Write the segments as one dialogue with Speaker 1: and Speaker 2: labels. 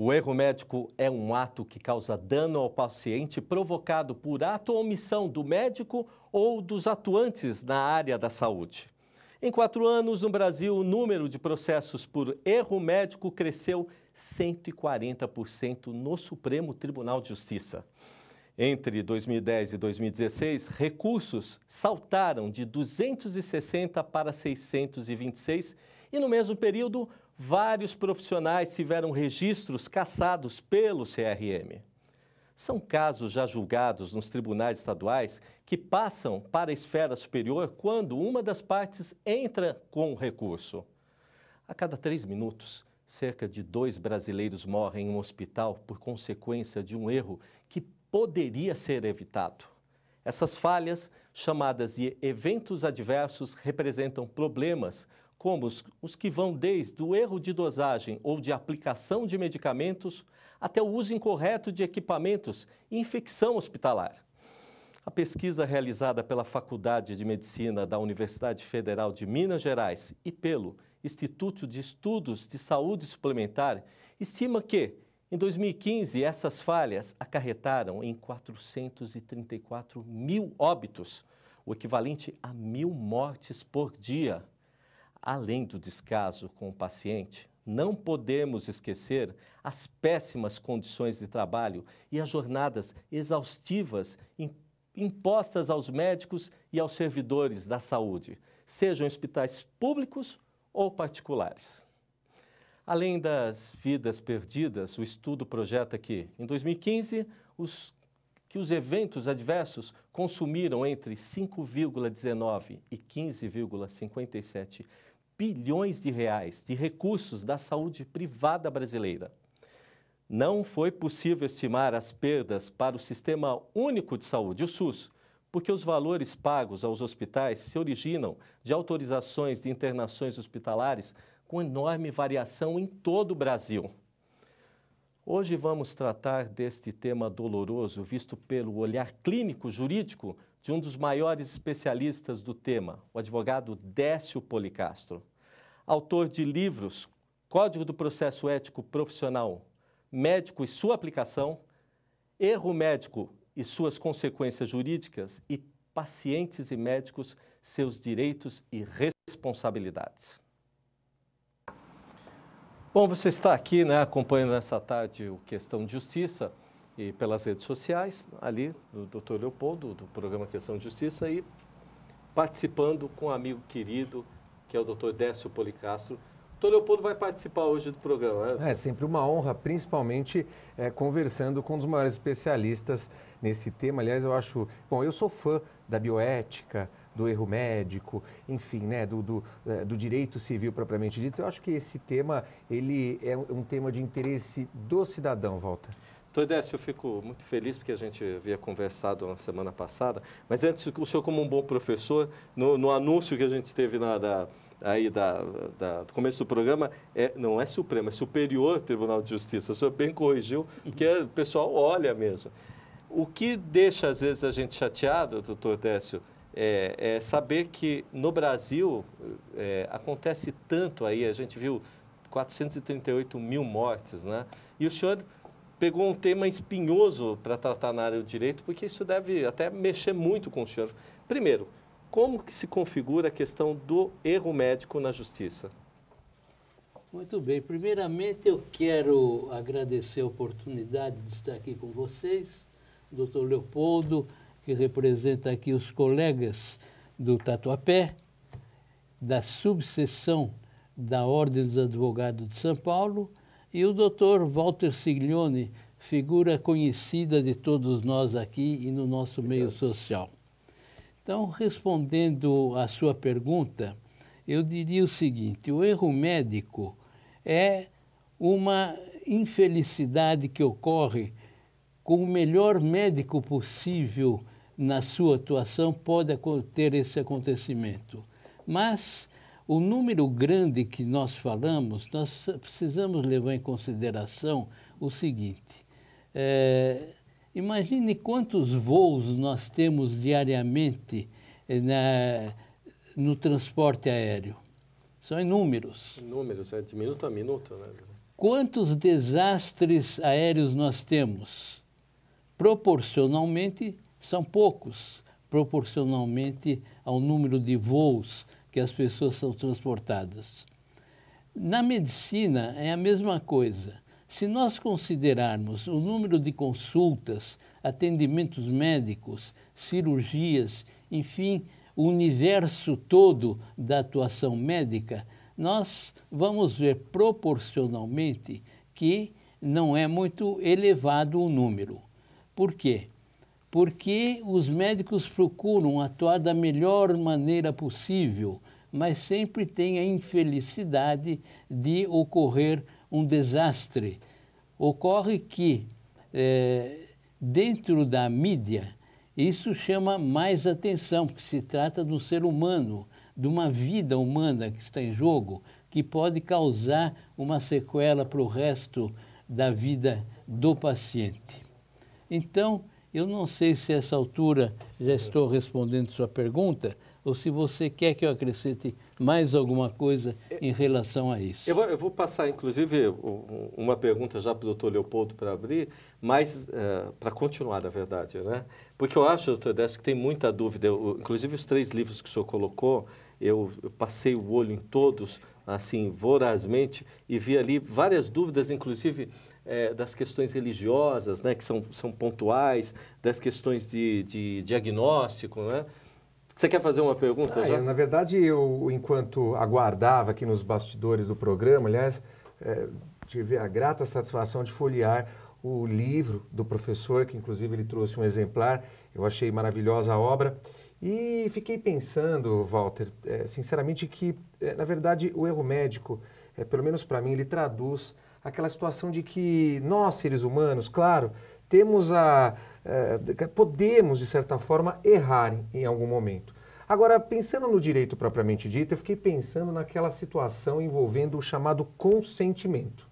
Speaker 1: O erro médico é um ato que causa dano ao paciente provocado por ato ou omissão do médico ou dos atuantes na área da saúde. Em 4 anos, no Brasil, o número de processos por erro médico cresceu 140% no Supremo Tribunal de Justiça. Entre 2010 e 2016, recursos saltaram de 260 para 626 e, no mesmo período, vários profissionais tiveram registros cassados pelo CRM. São casos já julgados nos tribunais estaduais que passam para a esfera superior quando uma das partes entra com o recurso. A cada 3 minutos, cerca de 2 brasileiros morrem em um hospital por consequência de um erro que poderia ser evitado. Essas falhas, chamadas de eventos adversos, representam problemas como os que vão desde o erro de dosagem ou de aplicação de medicamentos até o uso incorreto de equipamentos e infecção hospitalar. A pesquisa realizada pela Faculdade de Medicina da Universidade Federal de Minas Gerais e pelo Instituto de Estudos de Saúde Suplementar estima que, em 2015, essas falhas acarretaram em 434 mil óbitos, o equivalente a 1.000 mortes por dia. Além do descaso com o paciente, não podemos esquecer as péssimas condições de trabalho e as jornadas exaustivas impostas aos médicos e aos servidores da saúde, sejam hospitais públicos ou particulares. Além das vidas perdidas, o estudo projeta que, em 2015, os eventos adversos consumiram entre 5,19 e 15,57 bilhões de reais de recursos da saúde privada brasileira. Não foi possível estimar as perdas para o Sistema Único de Saúde, o SUS, porque os valores pagos aos hospitais se originam de autorizações de internações hospitalares com enorme variação em todo o Brasil. Hoje vamos tratar deste tema doloroso visto pelo olhar clínico jurídico de um dos maiores especialistas do tema, o advogado Décio Policastro. Autor de livros Código do Processo Ético Profissional, Médico e sua aplicação, Erro médico e suas consequências jurídicas e Pacientes e médicos, seus direitos e responsabilidades. Bom, você está aqui, né, acompanhando nessa tarde o Questão de Justiça e pelas redes sociais, ali do Dr. Leopoldo, do programa Questão de Justiça, e participando com um amigo querido, que é o Dr. Décio Policastro. O Dr. Leopoldo vai participar hoje do programa, né?
Speaker 2: É sempre uma honra, principalmente conversando com um dos maiores especialistas nesse tema. Aliás, eu acho... Bom, eu sou fã da bioética, do erro médico, enfim, né, do direito civil propriamente dito. Eu acho que esse tema, ele é um tema de interesse do cidadão, Walter.
Speaker 1: Doutor Décio, eu fico muito feliz porque a gente havia conversado na semana passada, mas antes, o senhor como um bom professor, no anúncio que a gente teve do começo do programa, não é Supremo, é Superior Tribunal de Justiça. O senhor bem corrigiu, porque o pessoal olha mesmo. O que deixa, às vezes, a gente chateado, doutor Décio, é saber que no Brasil acontece tanto aí, a gente viu 438 mil mortes, né? E o senhor pegou um tema espinhoso para tratar na área do direito, porque isso deve até mexer muito com o senhor. Primeiro, como que se configura a questão do erro médico na justiça?
Speaker 3: Muito bem. Primeiramente, eu quero agradecer a oportunidade de estar aqui com vocês, o doutor Leopoldo, que representa aqui os colegas do Tatuapé, da subseção da Ordem dos Advogados de São Paulo, e o doutor Walter Siglione, figura conhecida de todos nós aqui e no nosso meio social. Então, respondendo à sua pergunta, eu diria o seguinte: o erro médico é uma infelicidade que ocorre com o melhor médico possível na sua atuação, pode ter esse acontecimento. Mas o número grande que nós falamos, nós precisamos levar em consideração o seguinte: imagine quantos voos nós temos diariamente no transporte aéreo. São inúmeros.
Speaker 1: Inúmeros, de minuto a minuto, né?
Speaker 3: quantos desastres aéreos nós temos? Proporcionalmente, são poucos, proporcionalmente ao número de voos que as pessoas são transportadas. Na medicina é a mesma coisa. Se nós considerarmos o número de consultas, atendimentos médicos, cirurgias, enfim, o universo todo da atuação médica, nós vamos ver proporcionalmente que não é muito elevado o número. Por quê? Porque os médicos procuram atuar da melhor maneira possível, mas sempre tem a infelicidade de ocorrer um desastre. Ocorre que, dentro da mídia, isso chama mais atenção, porque se trata de um ser humano, de uma vida humana que está em jogo, que pode causar uma sequela para o resto da vida do paciente. Então, eu não sei se a essa altura já estou respondendo sua pergunta, ou se você quer que eu acrescente mais alguma coisa em relação a isso.
Speaker 1: Eu vou passar, inclusive, uma pergunta já para o doutor Leopoldo para abrir, mas para continuar, na verdade, né? Porque eu acho, doutor Décio, que tem muita dúvida. Inclusive, os 3 livros que o senhor colocou, eu passei o olho em todos, assim, vorazmente, e vi ali várias dúvidas, inclusive das questões religiosas, né, que são pontuais, das questões de diagnóstico, né? Você quer fazer uma pergunta já?
Speaker 2: Na verdade, eu, enquanto aguardava aqui nos bastidores do programa, aliás, tive a grata satisfação de folhear o livro do professor, que inclusive ele trouxe um exemplar, eu achei maravilhosa a obra, e fiquei pensando, Walter, sinceramente, que, na verdade, o erro médico, pelo menos para mim, ele traduz aquela situação de que nós, seres humanos, claro, podemos, de certa forma, errar em algum momento. Agora, pensando no direito propriamente dito, eu fiquei pensando naquela situação envolvendo o chamado consentimento.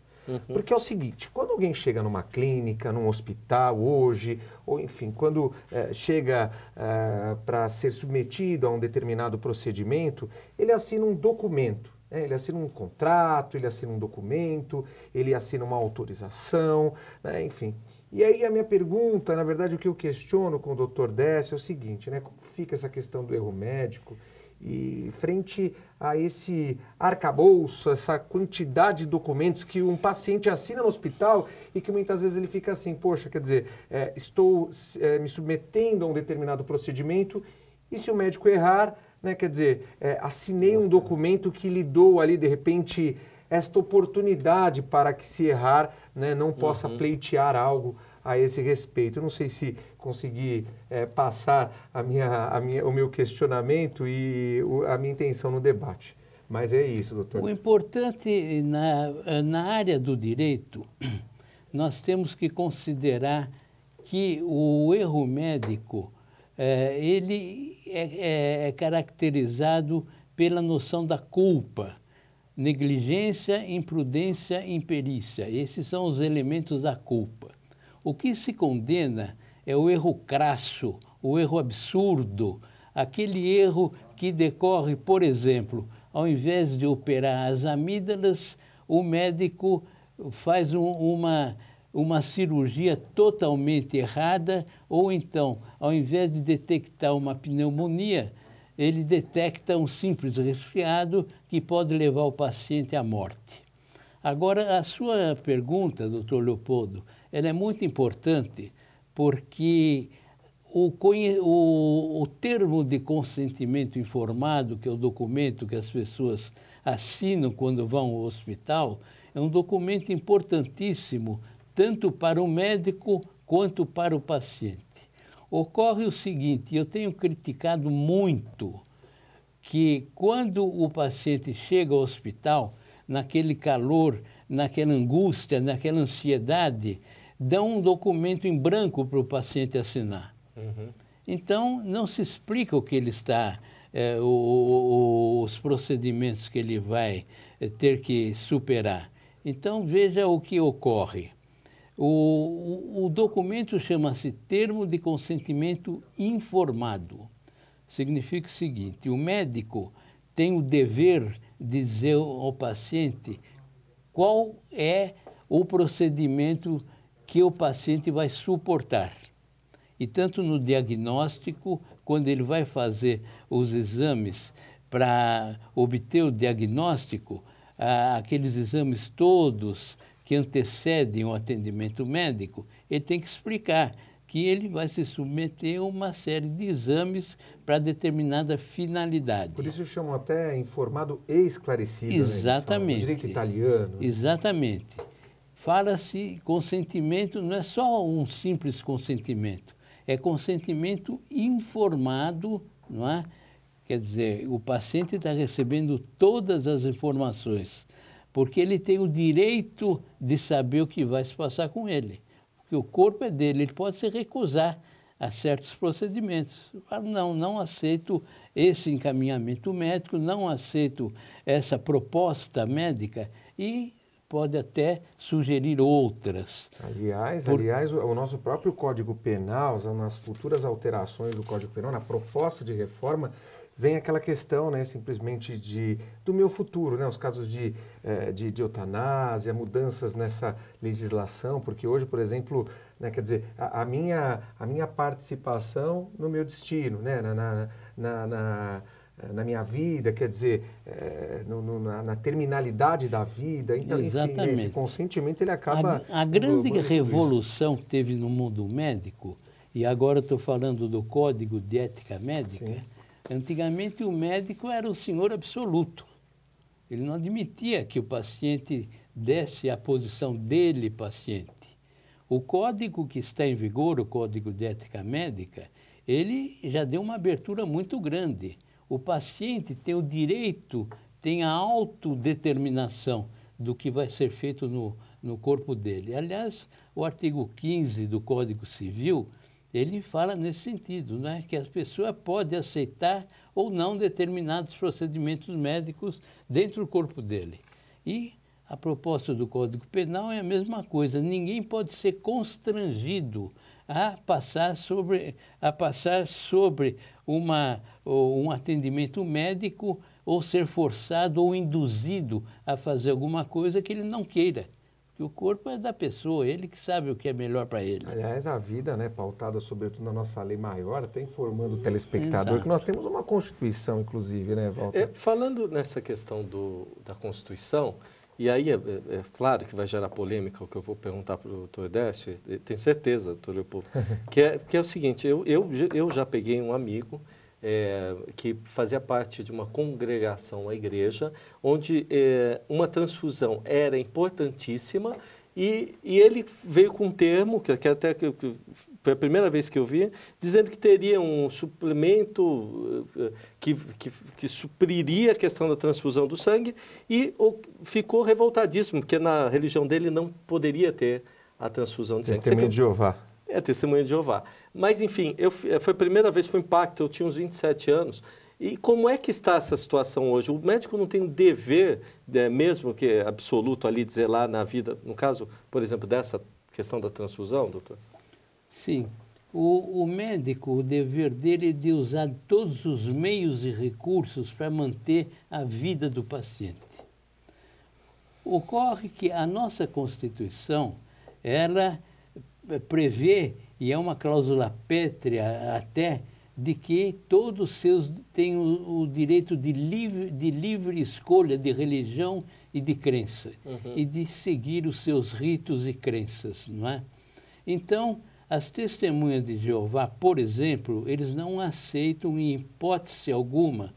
Speaker 2: Porque é o seguinte, quando alguém chega numa clínica, num hospital hoje, ou enfim, quando chega para ser submetido a um determinado procedimento, ele assina um documento. Ele assina um contrato, ele assina um documento, ele assina uma autorização, né, enfim. E aí a minha pergunta, na verdade, o que eu questiono com o Dr. Décio é o seguinte, né? Como fica essa questão do erro médico e frente a esse arcabouço, essa quantidade de documentos que um paciente assina no hospital e que muitas vezes ele fica assim, poxa, quer dizer, estou me submetendo a um determinado procedimento e se o médico errar, né, quer dizer, assinei um documento que lhe dou ali, de repente, esta oportunidade para que, se errar, né, não possa pleitear algo a esse respeito. Eu não sei se consegui passar o meu questionamento e a minha intenção no debate. Mas é isso, doutor.
Speaker 3: O importante na área do direito, nós temos que considerar que o erro médico, ele é caracterizado pela noção da culpa. Negligência, imprudência, imperícia. Esses são os elementos da culpa. O que se condena é o erro crasso, o erro absurdo, aquele erro que decorre, por exemplo, ao invés de operar as amígdalas, o médico faz uma cirurgia totalmente errada, ou então, ao invés de detectar uma pneumonia, ele detecta um simples resfriado que pode levar o paciente à morte. Agora, a sua pergunta, doutor Leopoldo, ela é muito importante porque o termo de consentimento informado, que é o documento que as pessoas assinam quando vão ao hospital, é um documento importantíssimo, tanto para o médico quanto para o paciente. Ocorre o seguinte, eu tenho criticado muito que quando o paciente chega ao hospital, naquele calor, naquela angústia, naquela ansiedade, dão um documento em branco para o paciente assinar. Então, não se explica o que ele está, os procedimentos que ele vai ter que superar. Então, veja o que ocorre. O documento chama-se Termo de Consentimento Informado. Significa o seguinte, o médico tem o dever de dizer ao paciente qual é o procedimento que o paciente vai suportar. E tanto no diagnóstico, quando ele vai fazer os exames para obter o diagnóstico, aqueles exames todos que antecedem o atendimento médico, ele tem que explicar que ele vai se submeter a uma série de exames para determinada finalidade.
Speaker 2: Por isso chamam até informado e esclarecido.
Speaker 3: Exatamente.
Speaker 2: Né? No direito italiano.
Speaker 3: Exatamente. Fala-se consentimento, não é só um simples consentimento, é consentimento informado, não é? Quer dizer, o paciente está recebendo todas as informações, porque ele tem o direito de saber o que vai se passar com ele. Porque o corpo é dele, ele pode se recusar a certos procedimentos. Não aceito esse encaminhamento médico, não aceito essa proposta médica e pode até sugerir outras.
Speaker 2: Aliás, o nosso próprio Código Penal, nas futuras alterações do Código Penal, na proposta de reforma, vem aquela questão, né, simplesmente do meu futuro, né, os casos de eutanásia, mudanças nessa legislação, porque hoje, por exemplo, né, quer dizer, a minha participação no meu destino, né, na minha vida, quer dizer, na terminalidade da vida. Então,
Speaker 3: exatamente.
Speaker 2: Enfim, esse consentimento ele acaba...
Speaker 3: A grande revolução que teve no mundo médico, e agora estou falando do Código de Ética Médica, sim. Antigamente o médico era o senhor absoluto. Ele não admitia que o paciente desse a posição dele, paciente. O código que está em vigor, o Código de Ética Médica, ele já deu uma abertura muito grande. O paciente tem o direito, tem a autodeterminação do que vai ser feito no corpo dele. Aliás, o artigo 15 do Código Civil, ele fala nesse sentido, né? Que a pessoa pode aceitar ou não determinados procedimentos médicos dentro do corpo dele. E a proposta do Código Penal é a mesma coisa. Ninguém pode ser constrangido a passar sobre um atendimento médico ou ser forçado ou induzido a fazer alguma coisa que ele não queira. Porque o corpo é da pessoa, ele que sabe o que é melhor para ele.
Speaker 2: Aliás, a vida, né, pautada sobretudo na nossa lei maior, até informando o telespectador, exato, que nós temos uma Constituição, inclusive, né, Walter?
Speaker 1: Falando nessa questão da Constituição, e aí é claro que vai gerar polêmica o que eu vou perguntar para o doutor Décio, tenho certeza, doutor Leopoldo, que é o seguinte, eu já peguei um amigo que fazia parte de uma congregação à igreja, onde uma transfusão era importantíssima e ele veio com um termo, que até foi a primeira vez que eu vi, dizendo que teria um suplemento que supriria a questão da transfusão do sangue e ficou revoltadíssimo, porque na religião dele não poderia ter a transfusão de sangue.
Speaker 2: Testemunha de Jeová.
Speaker 1: Testemunha de Jeová. Mas, enfim, foi a primeira vez, foi um impacto, eu tinha uns 27 anos. E como é que está essa situação hoje? O médico não tem um dever, mesmo que é absoluto ali, de zelar na vida, no caso, por exemplo, dessa questão da transfusão, doutor?
Speaker 3: Sim. O médico, o dever dele é de usar todos os meios e recursos para manter a vida do paciente. Ocorre que a nossa Constituição, ela prevê, e é uma cláusula pétrea até, de que todos seus têm o direito de livre escolha de religião e de crença, e de seguir os seus ritos e crenças, não é? Então, as testemunhas de Jeová, por exemplo, eles não aceitam em hipótese alguma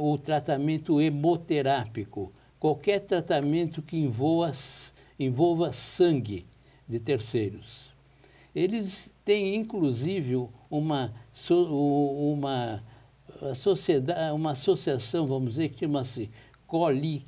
Speaker 3: o tratamento hemoterápico, qualquer tratamento que envolva sangue de terceiros. Eles têm, inclusive, uma associação, vamos dizer, que chama-se COLI,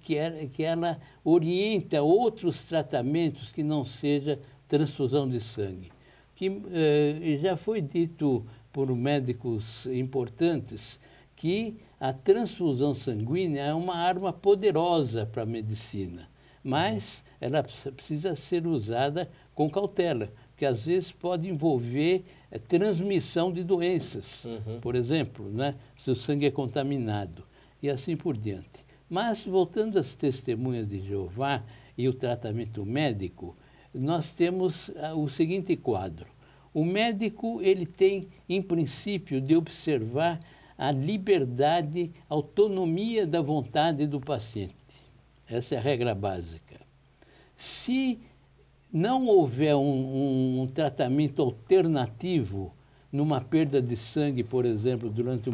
Speaker 3: que ela orienta outros tratamentos que não seja transfusão de sangue. Que já foi dito por médicos importantes que a transfusão sanguínea é uma arma poderosa para a medicina, mas ela precisa ser usada com cautela, porque às vezes pode envolver transmissão de doenças, por exemplo, né, se o sangue é contaminado, e assim por diante. Mas, voltando às testemunhas de Jeová, e o tratamento médico, nós temos o seguinte quadro. O médico, ele tem, em princípio, de observar a liberdade, a autonomia da vontade do paciente. Essa é a regra básica. Se não houver um tratamento alternativo numa perda de sangue, por exemplo, durante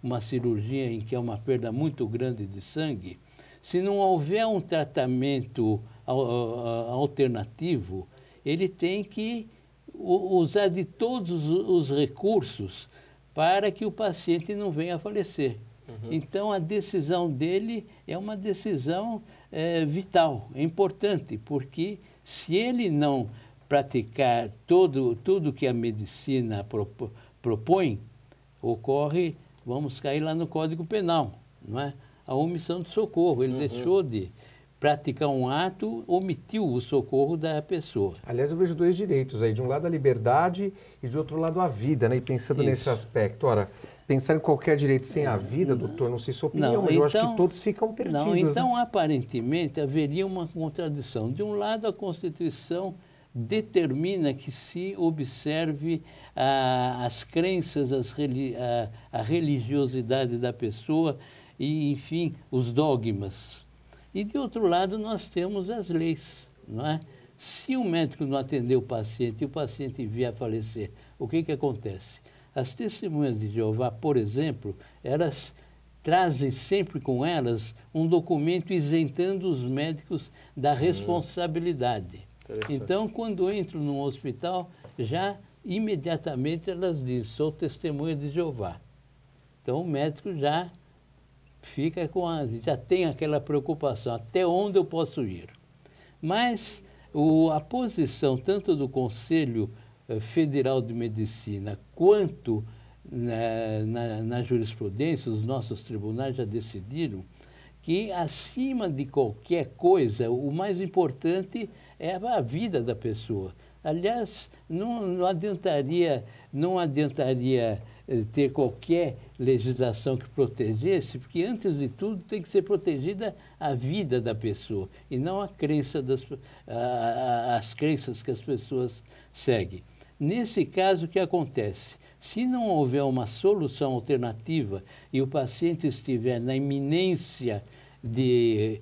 Speaker 3: uma cirurgia em que é uma perda muito grande de sangue, se não houver um tratamento alternativo, ele tem que usar de todos os recursos para que o paciente não venha a falecer. Então, a decisão dele é uma decisão vital, é importante, porque se ele não praticar tudo que a medicina propõe, ocorre, vamos cair lá no Código Penal, não é? A omissão de socorro. Ele deixou de praticar um ato, omitiu o socorro da pessoa.
Speaker 2: Aliás, eu vejo dois direitos aí, de um lado a liberdade e de outro lado a vida, né? E pensando nesse aspecto, ora, pensar em qualquer direito sem a vida, doutor, não sei sua opinião, mas eu acho que todos ficam perdidos.
Speaker 3: Não, então,
Speaker 2: né?
Speaker 3: Aparentemente, haveria uma contradição. De um lado, a Constituição determina que se observe as crenças, a religiosidade da pessoa e, enfim, os dogmas. E, de outro lado, nós temos as leis, não é? Se o médico não atender o paciente e o paciente vier a falecer, o que acontece? As testemunhas de Jeová, por exemplo, elas trazem sempre com elas um documento isentando os médicos da responsabilidade. Então, quando entro num hospital, já imediatamente elas dizem, sou testemunha de Jeová. Então, o médico já fica já tem aquela preocupação, até onde eu posso ir. Mas a posição tanto do Conselho Federal de Medicina quanto na jurisprudência, os nossos tribunais já decidiram que, acima de qualquer coisa, o mais importante é a vida da pessoa. Aliás, não adiantaria ter qualquer legislação que protegesse, porque, antes de tudo, tem que ser protegida a vida da pessoa e não a crença as crenças que as pessoas seguem. Nesse caso, o que acontece? Se não houver uma solução alternativa e o paciente estiver na iminência de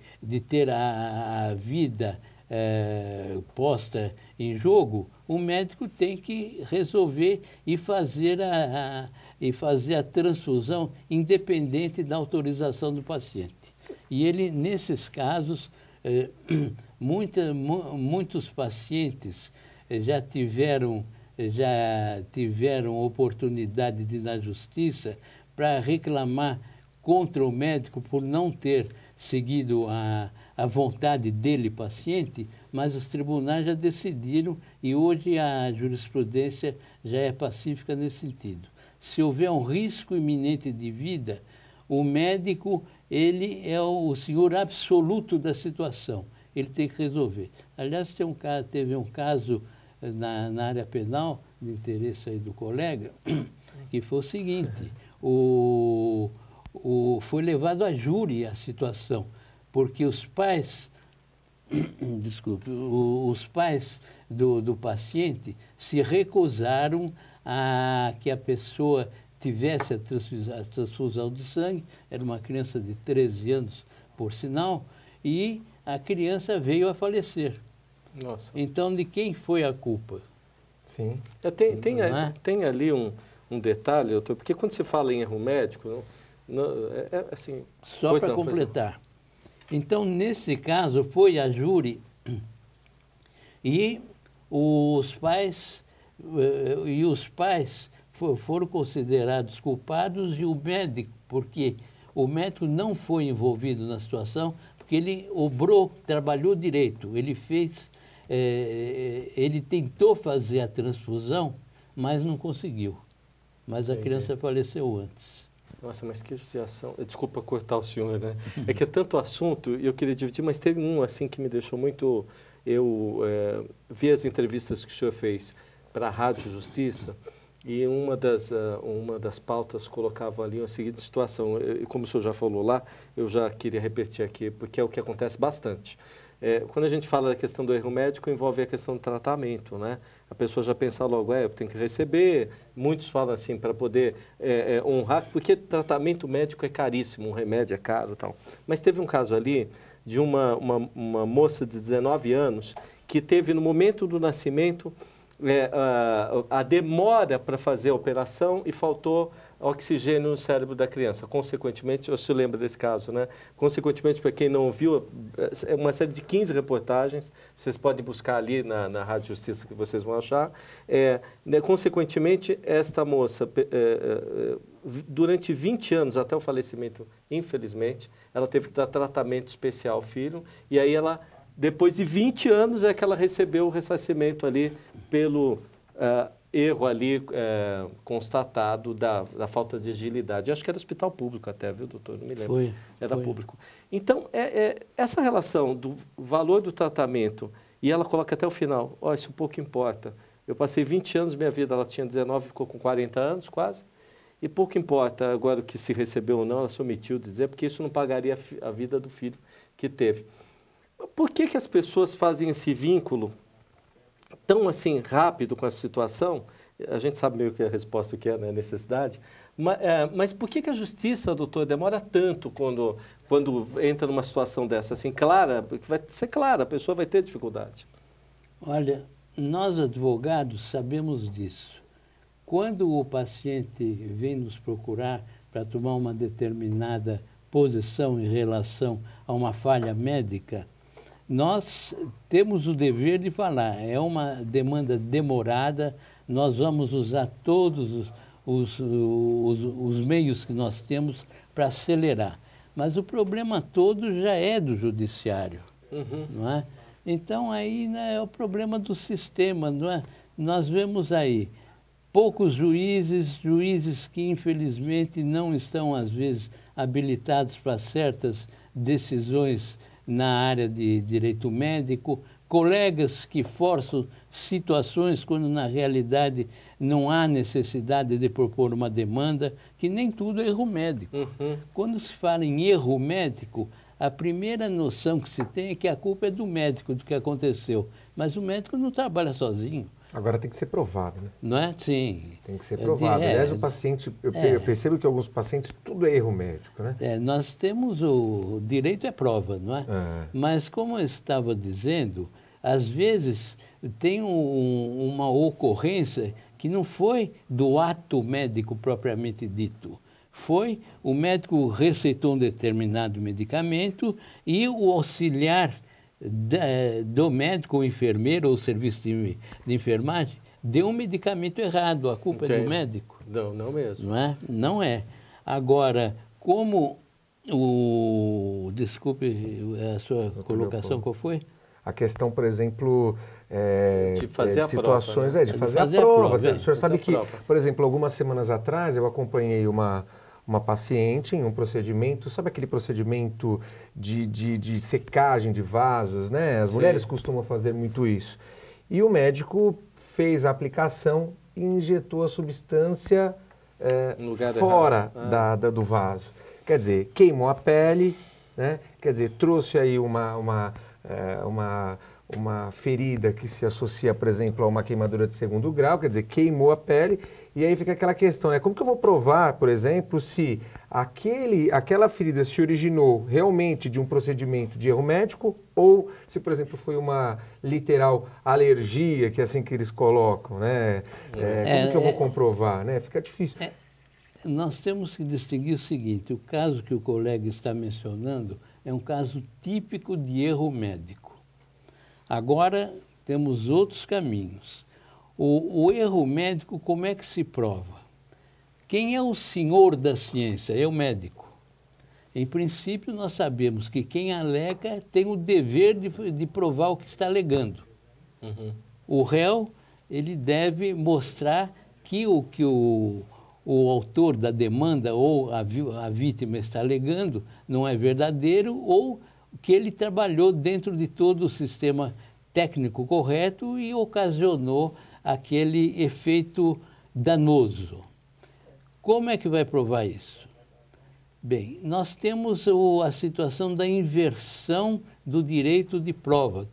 Speaker 3: ter a vida posta em jogo, o médico tem que resolver e fazer a transfusão independente da autorização do paciente. E ele, nesses casos, muitos pacientes já tiveram oportunidade de ir na justiça para reclamar contra o médico por não ter seguido a vontade dele, paciente, mas os tribunais já decidiram e hoje a jurisprudência já é pacífica nesse sentido. Se houver um risco iminente de vida, o médico, ele é o senhor absoluto da situação, ele tem que resolver. Aliás, teve um caso na área penal, de interesse aí do colega, que foi o seguinte, foi levado a júri a situação, porque os pais, os pais do paciente se recusaram a que a pessoa tivesse a transfusão de sangue, era uma criança de 13 anos, por sinal, e a criança veio a falecer.
Speaker 1: Nossa.
Speaker 3: Então, de quem foi a culpa?
Speaker 2: Sim.
Speaker 1: Tem ali um detalhe, doutor, porque quando se fala em erro médico, assim...
Speaker 3: Só para completar. Então, nesse caso, foi a júri e os pais foram considerados culpados e o médico, porque o médico não foi envolvido na situação, porque ele trabalhou direito, ele tentou fazer a transfusão, mas não conseguiu. Mas a criança faleceu antes.
Speaker 1: Nossa, mas que judiação. Desculpa cortar o senhor, né? É que é tanto assunto e eu queria dividir, mas teve um assim que me deixou muito... Eu vi as entrevistas que o senhor fez para a Rádio Justiça e uma das pautas colocava ali a seguinte situação. Como o senhor já falou lá, eu já queria repetir aqui, porque é o que acontece bastante. quando a gente fala da questão do erro médico, envolve a questão do tratamento, né? A pessoa já pensa logo, eu tenho que receber. Muitos falam assim, para poder honrar, porque tratamento médico é caríssimo, um remédio é caro e tal. Mas teve um caso ali de uma moça de 19 anos que teve, no momento do nascimento, a demora para fazer a operação e faltou oxigênio no cérebro da criança. Consequentemente, eu se lembro desse caso, né? Consequentemente, para quem não viu, é uma série de 15 reportagens, vocês podem buscar ali na Rádio Justiça que vocês vão achar. Consequentemente, esta moça, durante 20 anos, até o falecimento, infelizmente, ela teve que dar tratamento especial ao filho, e aí ela, depois de 20 anos, é que ela recebeu o ressarcimento ali pelo erro ali constatado da falta de agilidade. Eu acho que era hospital público até, viu, doutor? Não me lembro. Era público. Então, essa relação do valor do tratamento, e ela coloca até o final, isso pouco importa. Eu passei 20 anos, minha vida, ela tinha 19, ficou com 40 anos quase, e pouco importa agora o que se recebeu ou não, ela se omitiu de dizer, porque isso não pagaria a vida do filho que teve. Por que as pessoas fazem esse vínculo tão assim rápido com a situação? A gente sabe meio que a resposta que é, né, necessidade, mas por que a justiça, doutor, demora tanto quando entra numa situação dessa, assim, clara, porque vai ser clara, a pessoa vai ter dificuldade?
Speaker 3: Olha, nós advogados sabemos disso. Quando o paciente vem nos procurar para tomar uma determinada posição em relação a uma falha médica, nós temos o dever de falar, é uma demanda demorada, nós vamos usar todos os meios que nós temos para acelerar. Mas o problema todo já é do judiciário, não é? Então, aí, né, é o problema do sistema, não é? Nós vemos aí poucos juízes que, infelizmente, não estão, às vezes, habilitados para certas decisões na área de direito médico, colegas que forçam situações quando, na realidade, não há necessidade de propor uma demanda, que nem tudo é erro médico. Quando se fala em erro médico, a primeira noção que se tem é que a culpa é do médico, do que aconteceu. Mas o médico não trabalha sozinho.
Speaker 2: Agora tem que ser provado, né?
Speaker 3: Não é? Sim.
Speaker 2: Tem que ser provado. Aliás, o paciente, eu percebo que alguns pacientes, tudo é erro médico, né?
Speaker 3: Nós temos o direito é prova, não é? Mas, como eu estava dizendo, às vezes tem uma ocorrência que não foi do ato médico propriamente dito. Foi o médico receitou um determinado medicamento e o auxiliar do médico, ou enfermeiro, ou serviço de enfermagem, deu um medicamento errado. A culpa é do médico?
Speaker 1: Não mesmo.
Speaker 3: Não é? Não é. Agora, como desculpe, a sua colocação qual foi?
Speaker 2: A questão, por exemplo,
Speaker 1: de fazer a
Speaker 2: situações,
Speaker 1: prova,
Speaker 2: né? De fazer a prova. O senhor sabe que, por exemplo, algumas semanas atrás eu acompanhei uma paciente em um procedimento, sabe aquele procedimento de secagem de vasos, né? As mulheres costumam fazer muito isso. E o médico fez a aplicação e injetou a substância fora do vaso. Quer dizer, queimou a pele, né? Quer dizer, trouxe aí uma ferida que se associa, por exemplo, a uma queimadura de 2º grau, quer dizer, queimou a pele, e aí fica aquela questão, né? Como que eu vou provar, por exemplo, se aquela ferida se originou realmente de um procedimento de erro médico ou se, por exemplo, foi uma literal alergia, que é assim que eles colocam, né? Como que eu vou comprovar, né? Fica difícil.
Speaker 3: Nós temos que distinguir o seguinte, o caso que o colega está mencionando é um caso típico de erro médico. Agora, temos outros caminhos. O erro médico, como é que se prova? Quem é o senhor da ciência? É o médico. Em princípio, nós sabemos que quem alega tem o dever de provar o que está alegando. O réu, ele deve mostrar que o autor da demanda ou a vítima está alegando não é verdadeiro ou que ele trabalhou dentro de todo o sistema técnico correto e ocasionou aquele efeito danoso. Como é que vai provar isso? Bem, nós temos a situação da inversão do direito de prova,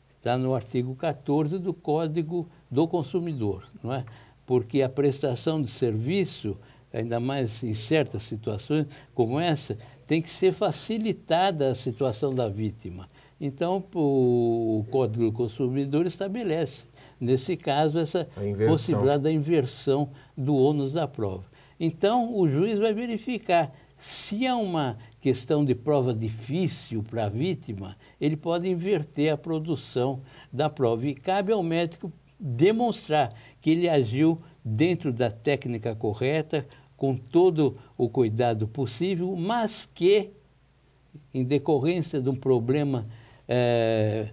Speaker 3: que está no artigo 14 do Código do Consumidor, não é? Porque a prestação de serviço, ainda mais em certas situações como essa, tem que ser facilitada a situação da vítima. Então, o Código do Consumidor estabelece, nesse caso, essa possibilidade da inversão do ônus da prova. Então, o juiz vai verificar se é uma questão de prova difícil para a vítima, ele pode inverter a produção da prova. E cabe ao médico demonstrar que ele agiu dentro da técnica correta, com todo o cuidado possível, mas que, em decorrência de um problema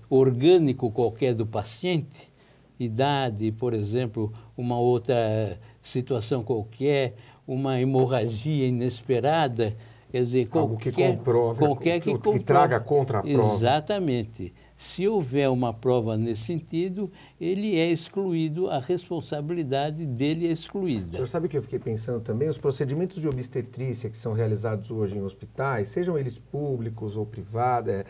Speaker 3: orgânico qualquer do paciente, idade, por exemplo, uma outra situação qualquer, uma hemorragia inesperada, quer dizer,
Speaker 2: algo que comprove, que traga contra a prova.
Speaker 3: Exatamente. Se houver uma prova nesse sentido, ele é excluído, a responsabilidade dele é excluída.
Speaker 2: O senhor sabe que eu fiquei pensando também? Os procedimentos de obstetrícia que são realizados hoje em hospitais, sejam eles públicos ou privados,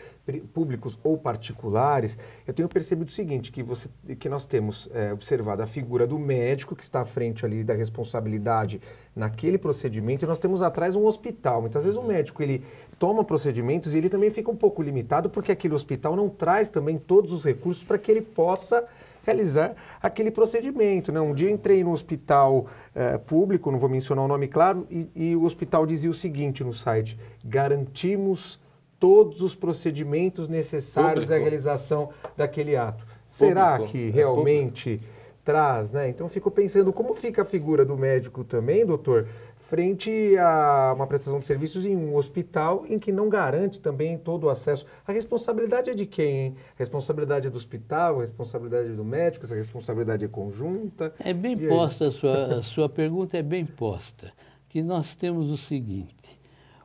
Speaker 2: públicos ou particulares, eu tenho percebido o seguinte, que nós temos observado a figura do médico que está à frente ali da responsabilidade naquele procedimento, e nós temos atrás um hospital. Muitas vezes o médico, ele toma procedimentos e ele também fica um pouco limitado porque aquele hospital não traz também todos os recursos para que ele possa realizar aquele procedimento, né? Um dia eu entrei no hospital público, não vou mencionar o nome claro, e o hospital dizia o seguinte no site: garantimos todos os procedimentos necessários à realização daquele ato. Será que realmente traz, né? Então, fico pensando como fica a figura do médico também, doutor, frente a uma prestação de serviços em um hospital em que não garante também todo o acesso. A responsabilidade é de quem, hein? A responsabilidade é do hospital, a responsabilidade é do médico, essa responsabilidade é conjunta.
Speaker 3: É bem posta, a sua pergunta é bem posta, que nós temos o seguinte: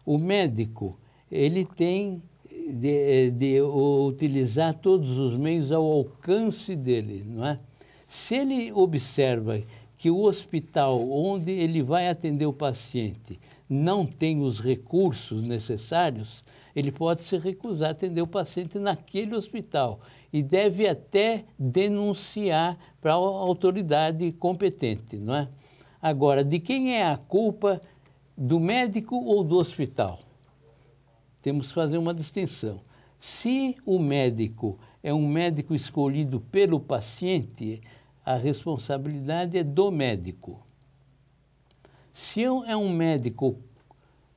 Speaker 3: o médico, ele tem de utilizar todos os meios ao alcance dele, não é? Se ele observa que o hospital onde ele vai atender o paciente não tem os recursos necessários, ele pode se recusar a atender o paciente naquele hospital e deve até denunciar para a autoridade competente, não é? Agora, de quem é a culpa, do médico ou do hospital? Temos que fazer uma distinção. Se o médico é um médico escolhido pelo paciente, a responsabilidade é do médico. Se é um médico,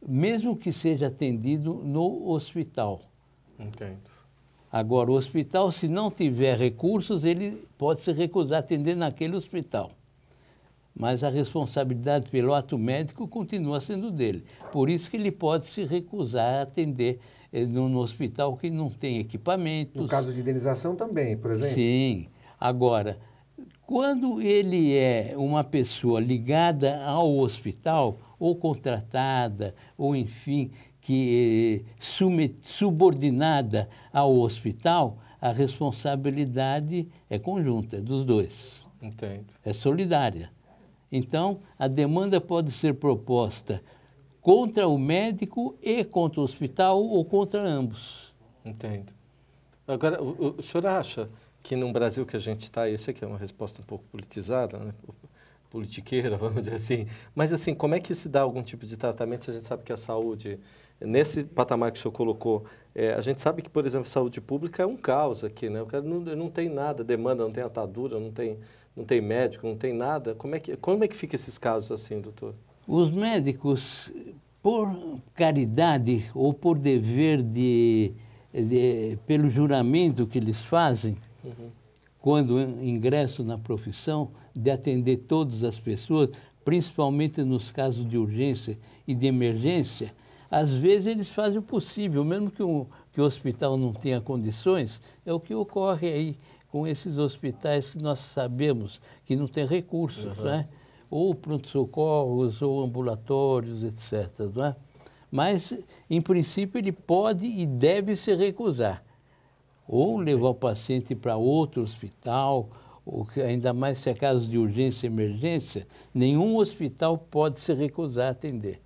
Speaker 3: mesmo que seja atendido no hospital.
Speaker 1: Entendo.
Speaker 3: Agora, o hospital, se não tiver recursos, ele pode se recusar a atender naquele hospital. Mas a responsabilidade pelo ato médico continua sendo dele. Por isso que ele pode se recusar a atender no hospital que não tem equipamentos.
Speaker 2: No caso de indenização também, por exemplo?
Speaker 3: Sim. Agora, quando ele é uma pessoa ligada ao hospital, ou contratada, ou enfim, que subordinada ao hospital, a responsabilidade é conjunta, é dos dois.
Speaker 1: Entendo.
Speaker 3: É solidária. Então, a demanda pode ser proposta contra o médico e contra o hospital ou contra ambos.
Speaker 1: Entendo. Agora, o senhor acha que no Brasil que a gente está, eu sei que é uma resposta um pouco politizada, né? Politiqueira, vamos dizer assim, mas assim, como é que se dá algum tipo de tratamento se a gente sabe que a saúde, nesse patamar que o senhor colocou, a gente sabe que, por exemplo, saúde pública é um caos aqui, né? O cara não tem nada, demanda, não tem atadura, não tem médico, não tem nada. Como é que fica esses casos assim, doutor?
Speaker 3: Os médicos, por caridade ou por dever pelo juramento que eles fazem, quando ingressam na profissão, de atender todas as pessoas, principalmente nos casos de urgência e de emergência, às vezes eles fazem o possível, mesmo que o hospital não tenha condições, é o que ocorre aí com esses hospitais que nós sabemos que não têm recursos, né? Ou pronto-socorros, ou ambulatórios, etc. Não é? Mas, em princípio, ele pode e deve se recusar. Ou levar o paciente para outro hospital, ou ainda mais se é caso de urgência e emergência, nenhum hospital pode se recusar a atender.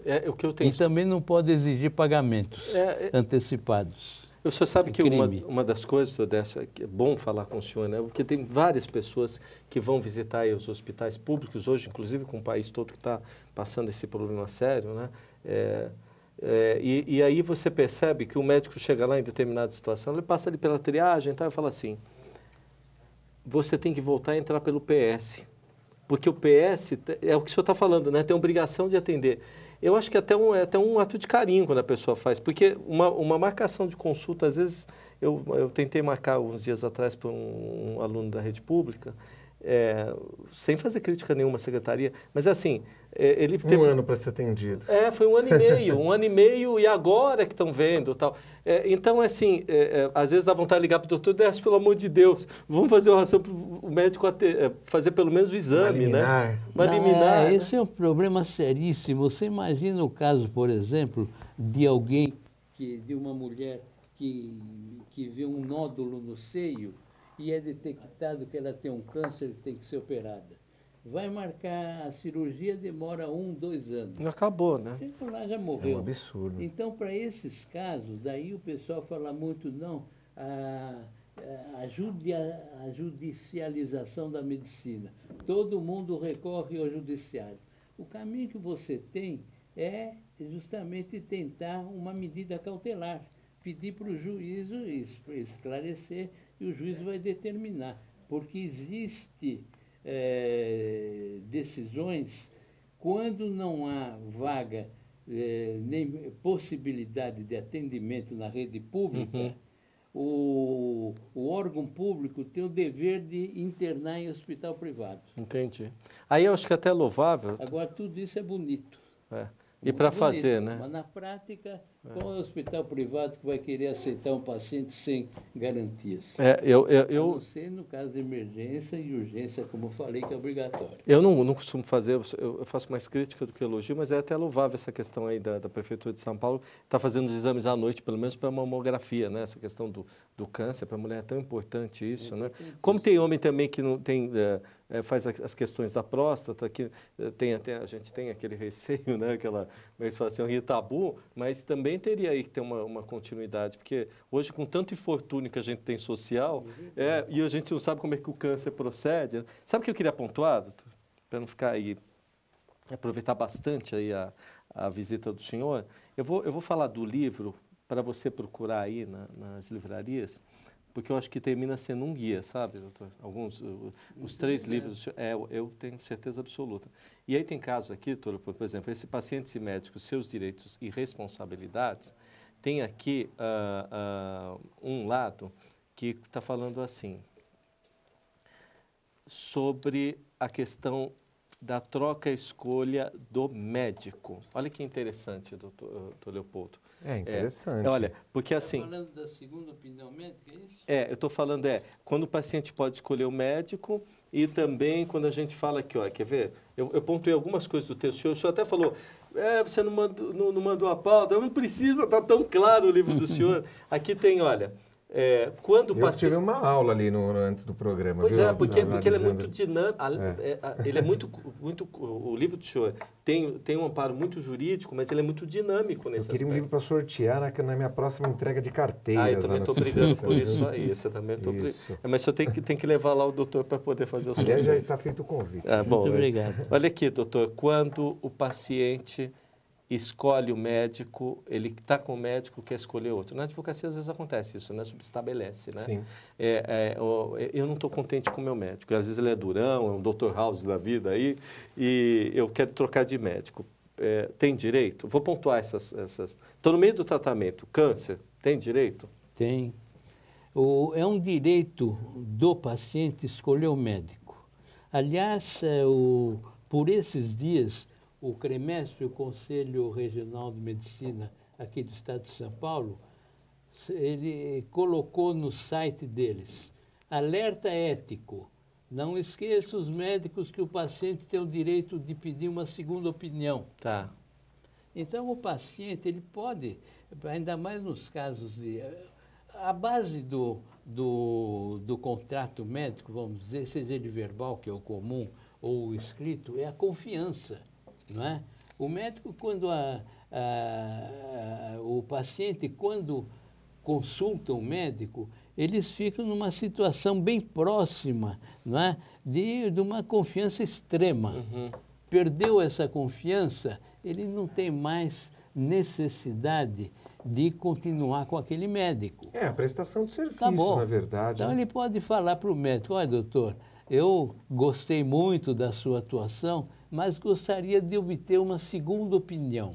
Speaker 1: É o que eu tenho.
Speaker 3: E também não pode exigir pagamentos antecipados.
Speaker 1: O senhor sabe que
Speaker 3: crime.
Speaker 1: uma das coisas dessa, que é bom falar com o senhor, né? Porque tem várias pessoas que vão visitar aí os hospitais públicos hoje, inclusive com o país todo que está passando esse problema sério, né? E aí você percebe que o médico chega lá em determinada situação, ele passa ali pela triagem e fala assim, você tem que voltar a entrar pelo PS, porque o PS, é o que o senhor está falando, né? Tem a obrigação de atender. Eu acho que é até um ato de carinho quando a pessoa faz, porque uma marcação de consulta, às vezes, eu tentei marcar uns dias atrás para um aluno da rede pública, sem fazer crítica a nenhuma secretaria, mas assim, ele teve...
Speaker 2: Um ano para ser atendido.
Speaker 1: Foi um ano e meio, e agora que estão vendo tal. Então, assim, às vezes dá vontade de ligar para o doutor, Décio, pelo amor de Deus, vamos fazer uma ação para o médico fazer pelo menos o exame, né? Uma liminar.
Speaker 3: Esse é um problema seríssimo. Você imagina o caso, por exemplo, de alguém, de uma mulher que vê um nódulo no seio e é detectado que ela tem um câncer que tem que ser operada. Vai marcar a cirurgia, demora 1, 2 anos.
Speaker 1: Acabou, né?
Speaker 3: Chegou lá, já morreu.
Speaker 2: É um absurdo.
Speaker 3: Então, para esses casos, daí o pessoal fala muito, não, a judicialização da medicina. Todo mundo recorre ao judiciário. O caminho que você tem é justamente tentar uma medida cautelar, pedir para o juízo esclarecer e o juiz vai determinar, porque existe decisões quando não há vaga nem possibilidade de atendimento na rede pública. O órgão público tem o dever de internar em hospital privado.
Speaker 1: Entendi. Aí eu acho que até é louvável.
Speaker 3: Agora, tudo isso é bonito.
Speaker 1: E para fazer, né?
Speaker 3: Mas na prática, qual é o hospital privado que vai querer aceitar um paciente sem garantias? A não ser no caso de emergência e urgência, como eu falei, que é obrigatório.
Speaker 1: Eu não costumo fazer, eu faço mais crítica do que elogio, mas é até louvável essa questão aí da Prefeitura de São Paulo, está fazendo os exames à noite, pelo menos para mamografia, né? Essa questão do câncer, para a mulher é tão importante isso, né? Como tem homem também que não tem... faz as questões da próstata, que a gente tem aquele receio, né? Aquela menstruação tabu, mas também teria aí que ter uma continuidade, porque hoje com tanto infortúnio que a gente tem social, e a gente não sabe como é que o câncer procede. Sabe o que eu queria pontuar, doutor? Para não ficar aí, aproveitar bastante aí a visita do senhor, eu vou falar do livro para você procurar aí nas livrarias, porque eu acho que termina sendo um guia, sabe, doutor? Os 3 livros, eu tenho certeza absoluta. E aí tem casos aqui, doutor, por exemplo, esse Pacientes e Médicos, Seus Direitos e Responsabilidades, tem aqui um lado que está falando assim, sobre a questão da troca e escolha do médico. Olha que interessante, doutor Leopoldo.
Speaker 2: É interessante.
Speaker 1: Olha, porque assim...
Speaker 3: Está falando da segunda opinião médica, é isso?
Speaker 1: eu estou falando, quando o paciente pode escolher o médico e também quando a gente fala aqui, quer ver? Eu pontuei algumas coisas do texto, o senhor até falou, você não mandou a pauta, não precisa, está tão claro o livro do senhor. Aqui tem, olha... quando o paciente...
Speaker 2: Eu tive uma aula ali antes do programa.
Speaker 1: Pois
Speaker 2: viu?
Speaker 1: porque ele é muito dinâmico. Ele é muito... O livro do senhor tem um amparo muito jurídico, mas ele é muito dinâmico nesse
Speaker 2: aspecto. Eu queria um livro para sortear na minha próxima entrega de carteiras.
Speaker 1: Eu também estou brigando por isso aí. Você também estou brigando. Mas o senhor tem que levar lá o doutor para poder fazer o sorteio.
Speaker 2: Aliás, já está feito o convite.
Speaker 3: Muito obrigado.
Speaker 1: Olha aqui, doutor. Quando o paciente escolhe o médico, ele está com o médico, quer escolher outro. Na advocacia, às vezes, acontece isso, né? Subestabelece, né?
Speaker 2: Sim.
Speaker 1: Eu não estou contente com o meu médico. Às vezes ele é durão, é um Dr. House da vida aí, e eu quero trocar de médico. Tem direito? Vou pontuar essas... Estou no meio do tratamento. Câncer, tem direito?
Speaker 3: Tem. É um direito do paciente escolher o médico. Aliás, por esses dias... O CREMESP, o Conselho Regional de Medicina aqui do Estado de São Paulo, ele colocou no site deles, alerta ético, não esqueça os médicos que o paciente tem o direito de pedir uma segunda opinião.
Speaker 1: Tá.
Speaker 3: Então, o paciente, ele pode, ainda mais nos casos de... A base do contrato médico, vamos dizer, seja ele verbal, que é o comum, ou o escrito, é a confiança. Não é? O médico, quando o paciente, quando consulta o médico, eles ficam numa situação bem próxima, não é? de uma confiança extrema. Perdeu essa confiança, ele não tem mais necessidade de continuar com aquele médico.
Speaker 2: É, a prestação de serviço,
Speaker 3: Tá bom.
Speaker 2: na verdade.
Speaker 3: Então,
Speaker 2: né?
Speaker 3: ele pode falar para o médico, olha, doutor, eu gostei muito da sua atuação, mas gostaria de obter uma segunda opinião.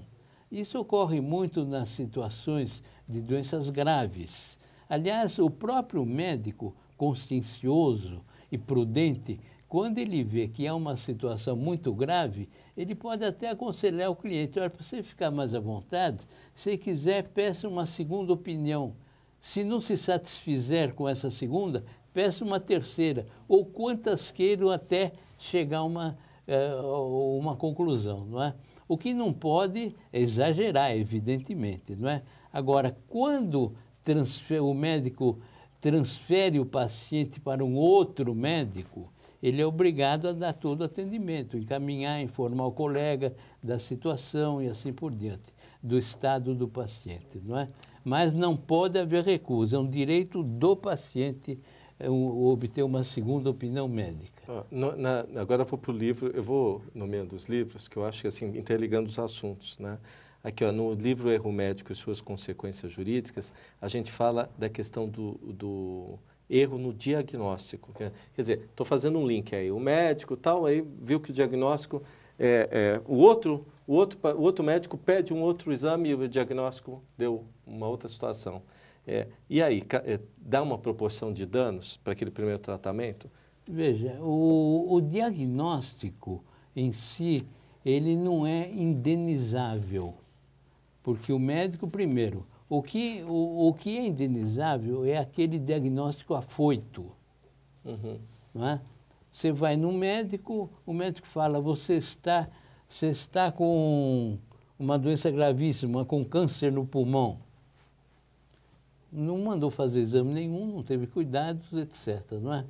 Speaker 3: Isso ocorre muito nas situações de doenças graves. Aliás, o próprio médico consciencioso e prudente, quando ele vê que é uma situação muito grave, ele pode até aconselhar o cliente, olha, para você ficar mais à vontade, se quiser, peça uma segunda opinião. Se não se satisfizer com essa segunda, peça uma terceira, ou quantas queiram até chegar a uma conclusão, não é? O que não pode é exagerar, evidentemente, não é? Agora, quando o médico transfere o paciente para um outro médico, ele é obrigado a dar todo o atendimento, encaminhar, informar o colega da situação e assim por diante, do estado do paciente, não é? Mas não pode haver recusa, é um direito do paciente obter uma segunda opinião médica.
Speaker 1: Agora eu vou para o livro, eu vou nomeando os livros, que eu acho que assim, interligando os assuntos, né? Aqui, ó, no livro Erro Médico e Suas Consequências Jurídicas, a gente fala da questão do erro no diagnóstico. Quer dizer, estou fazendo um link aí, o médico tal, aí viu que o diagnóstico, o outro médico pede um outro exame e o diagnóstico deu uma outra situação. E aí, dá uma proporção de danos para aquele primeiro tratamento?
Speaker 3: Veja, o diagnóstico em si, ele não é indenizável, porque o médico, primeiro, o que é indenizável é aquele diagnóstico afoito. Não é? Você vai no médico, o médico fala, você está com uma doença gravíssima, com câncer no pulmão. Não mandou fazer exame nenhum, não teve cuidados, etc. Não é?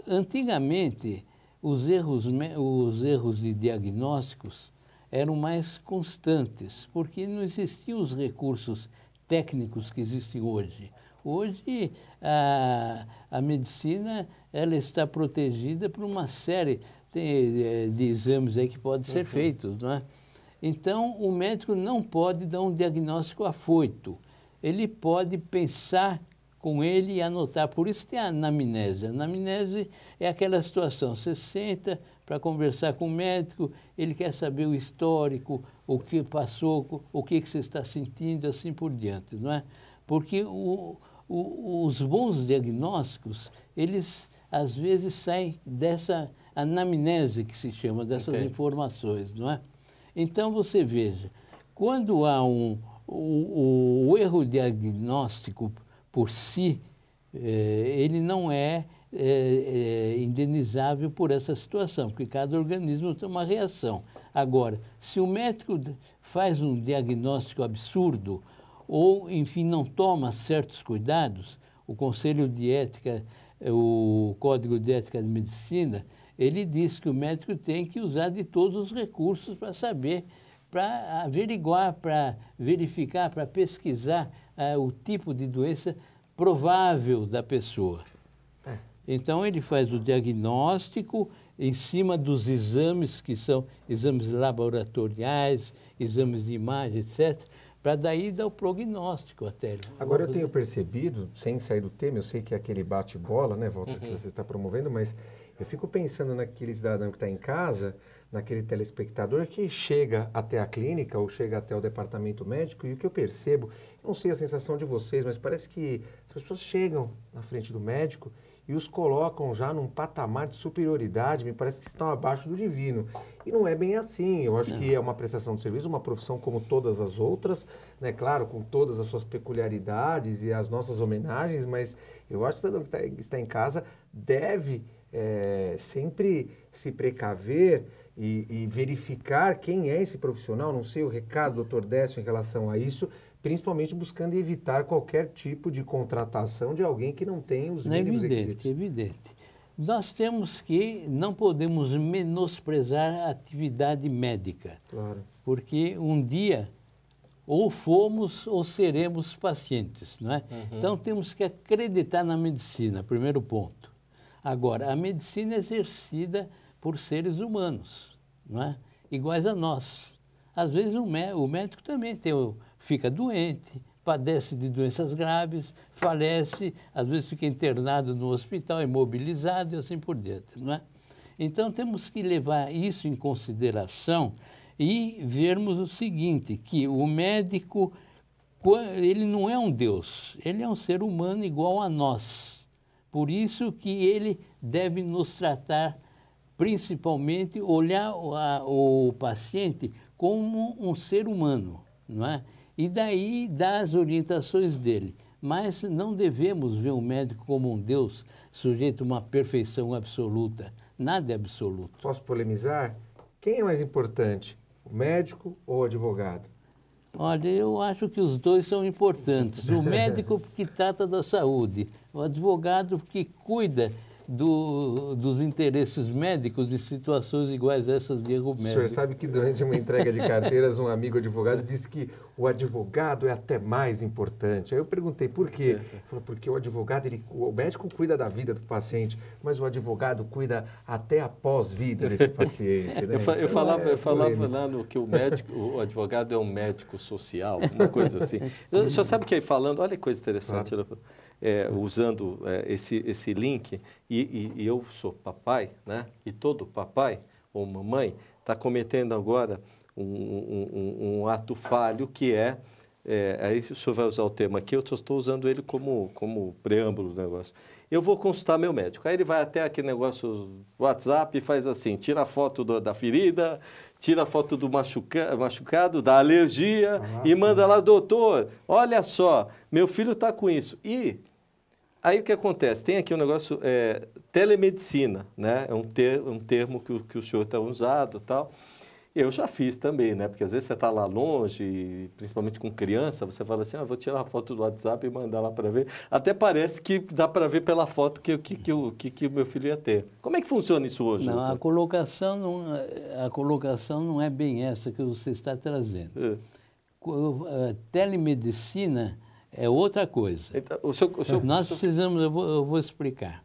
Speaker 3: Antigamente, os erros de diagnósticos eram mais constantes, porque não existiam os recursos técnicos que existem hoje. Hoje, a medicina ela está protegida por uma série de exames aí que podem ser feitos, não é? Então, o médico não pode dar um diagnóstico afoito. Ele pode pensar com ele e anotar. Por isso tem a anamnese. A anamnese é aquela situação, você senta para conversar com o médico, ele quer saber o histórico, o que passou, o que você está sentindo, assim por diante, não é? Porque os bons diagnósticos, eles às vezes saem dessa anamnese que se chama, dessas informações, não é? Então, você veja, quando há o erro diagnóstico por si, ele não é indenizável por essa situação, porque cada organismo tem uma reação. Agora, se o médico faz um diagnóstico absurdo ou, enfim, não toma certos cuidados, o Conselho de Ética, o Código de Ética de Medicina, ele diz que o médico tem que usar de todos os recursos para saber, para averiguar, para verificar, para pesquisar o tipo de doença provável da pessoa. Então, ele faz o diagnóstico em cima dos exames, que são exames laboratoriais, exames de imagem, etc., para daí dar o prognóstico até.
Speaker 2: Agora, eu tenho percebido, sem sair do tema, eu sei que é aquele bate-bola, né, Walter, que você está promovendo, mas eu fico pensando naquele cidadão que está em casa, naquele telespectador que chega até a clínica ou chega até o departamento médico, e o que eu percebo, eu não sei a sensação de vocês, mas parece que as pessoas chegam na frente do médico e os colocam já num patamar de superioridade, me parece que estão abaixo do divino. E não é bem assim, eu acho que é uma prestação de serviço, uma profissão como todas as outras, né? Claro, com todas as suas peculiaridades e as nossas homenagens, mas eu acho que o cidadão que está em casa deve sempre se precaver e verificar quem é esse profissional. Não sei o recado do Dr. Décio em relação a isso, principalmente buscando evitar qualquer tipo de contratação de alguém que não tem os mínimos requisitos.
Speaker 3: É evidente. Nós não podemos menosprezar a atividade médica.
Speaker 2: Claro.
Speaker 3: Porque um dia ou fomos ou seremos pacientes, não é? Então temos que acreditar na medicina, primeiro ponto. Agora, a medicina é exercida por seres humanos, não é? Iguais a nós. Às vezes o médico também fica doente, padece de doenças graves, falece, às vezes fica internado no hospital, imobilizado e assim por diante, não é? Então temos que levar isso em consideração e vermos o seguinte, que o médico, ele não é um Deus, ele é um ser humano igual a nós. Por isso que ele deve nos tratar, principalmente, olhar o paciente como um ser humano, não é? E daí dar as orientações dele. Mas não devemos ver o médico como um Deus sujeito a uma perfeição absoluta. Nada é absoluto.
Speaker 2: Posso polemizar? Quem é mais importante, o médico ou o advogado?
Speaker 3: Olha, eu acho que os dois são importantes. O médico que trata da saúde, o advogado que cuida dos interesses médicos em situações iguais a essas de erro médico.
Speaker 2: O senhor sabe que durante uma entrega de carteiras, um amigo advogado disse que o advogado é até mais importante. Aí eu perguntei por quê. Ele falou, porque o advogado, o médico cuida da vida do paciente, mas o advogado cuida até a pós-vida desse paciente. Né?
Speaker 1: Eu falava lá no que o advogado é um médico social, uma coisa assim. O senhor sabe que aí falando, olha que coisa interessante, claro. Usando esse link, e eu sou papai, né? E todo papai ou mamãe está cometendo agora um ato falho que aí o senhor vai usar o termo aqui, eu estou usando ele como preâmbulo do negócio. Eu vou consultar meu médico, aí ele vai até aquele negócio WhatsApp e faz assim, tira a foto da ferida, tira a foto do machucado, da alergia e manda lá, doutor, olha só, meu filho está com isso. E aí o que acontece? Tem aqui um negócio, telemedicina, né? É um termo que o senhor está usando e tal. Eu já fiz também, né? Porque às vezes você está lá longe, principalmente com criança, você fala assim, vou tirar a foto do WhatsApp e mandar lá para ver. Até parece que dá para ver pela foto que o meu filho ia ter. Como é que funciona isso hoje?
Speaker 3: Não, a colocação não é bem essa que você está trazendo. Telemedicina é outra coisa.
Speaker 1: Então,
Speaker 3: nós precisamos, eu vou explicar.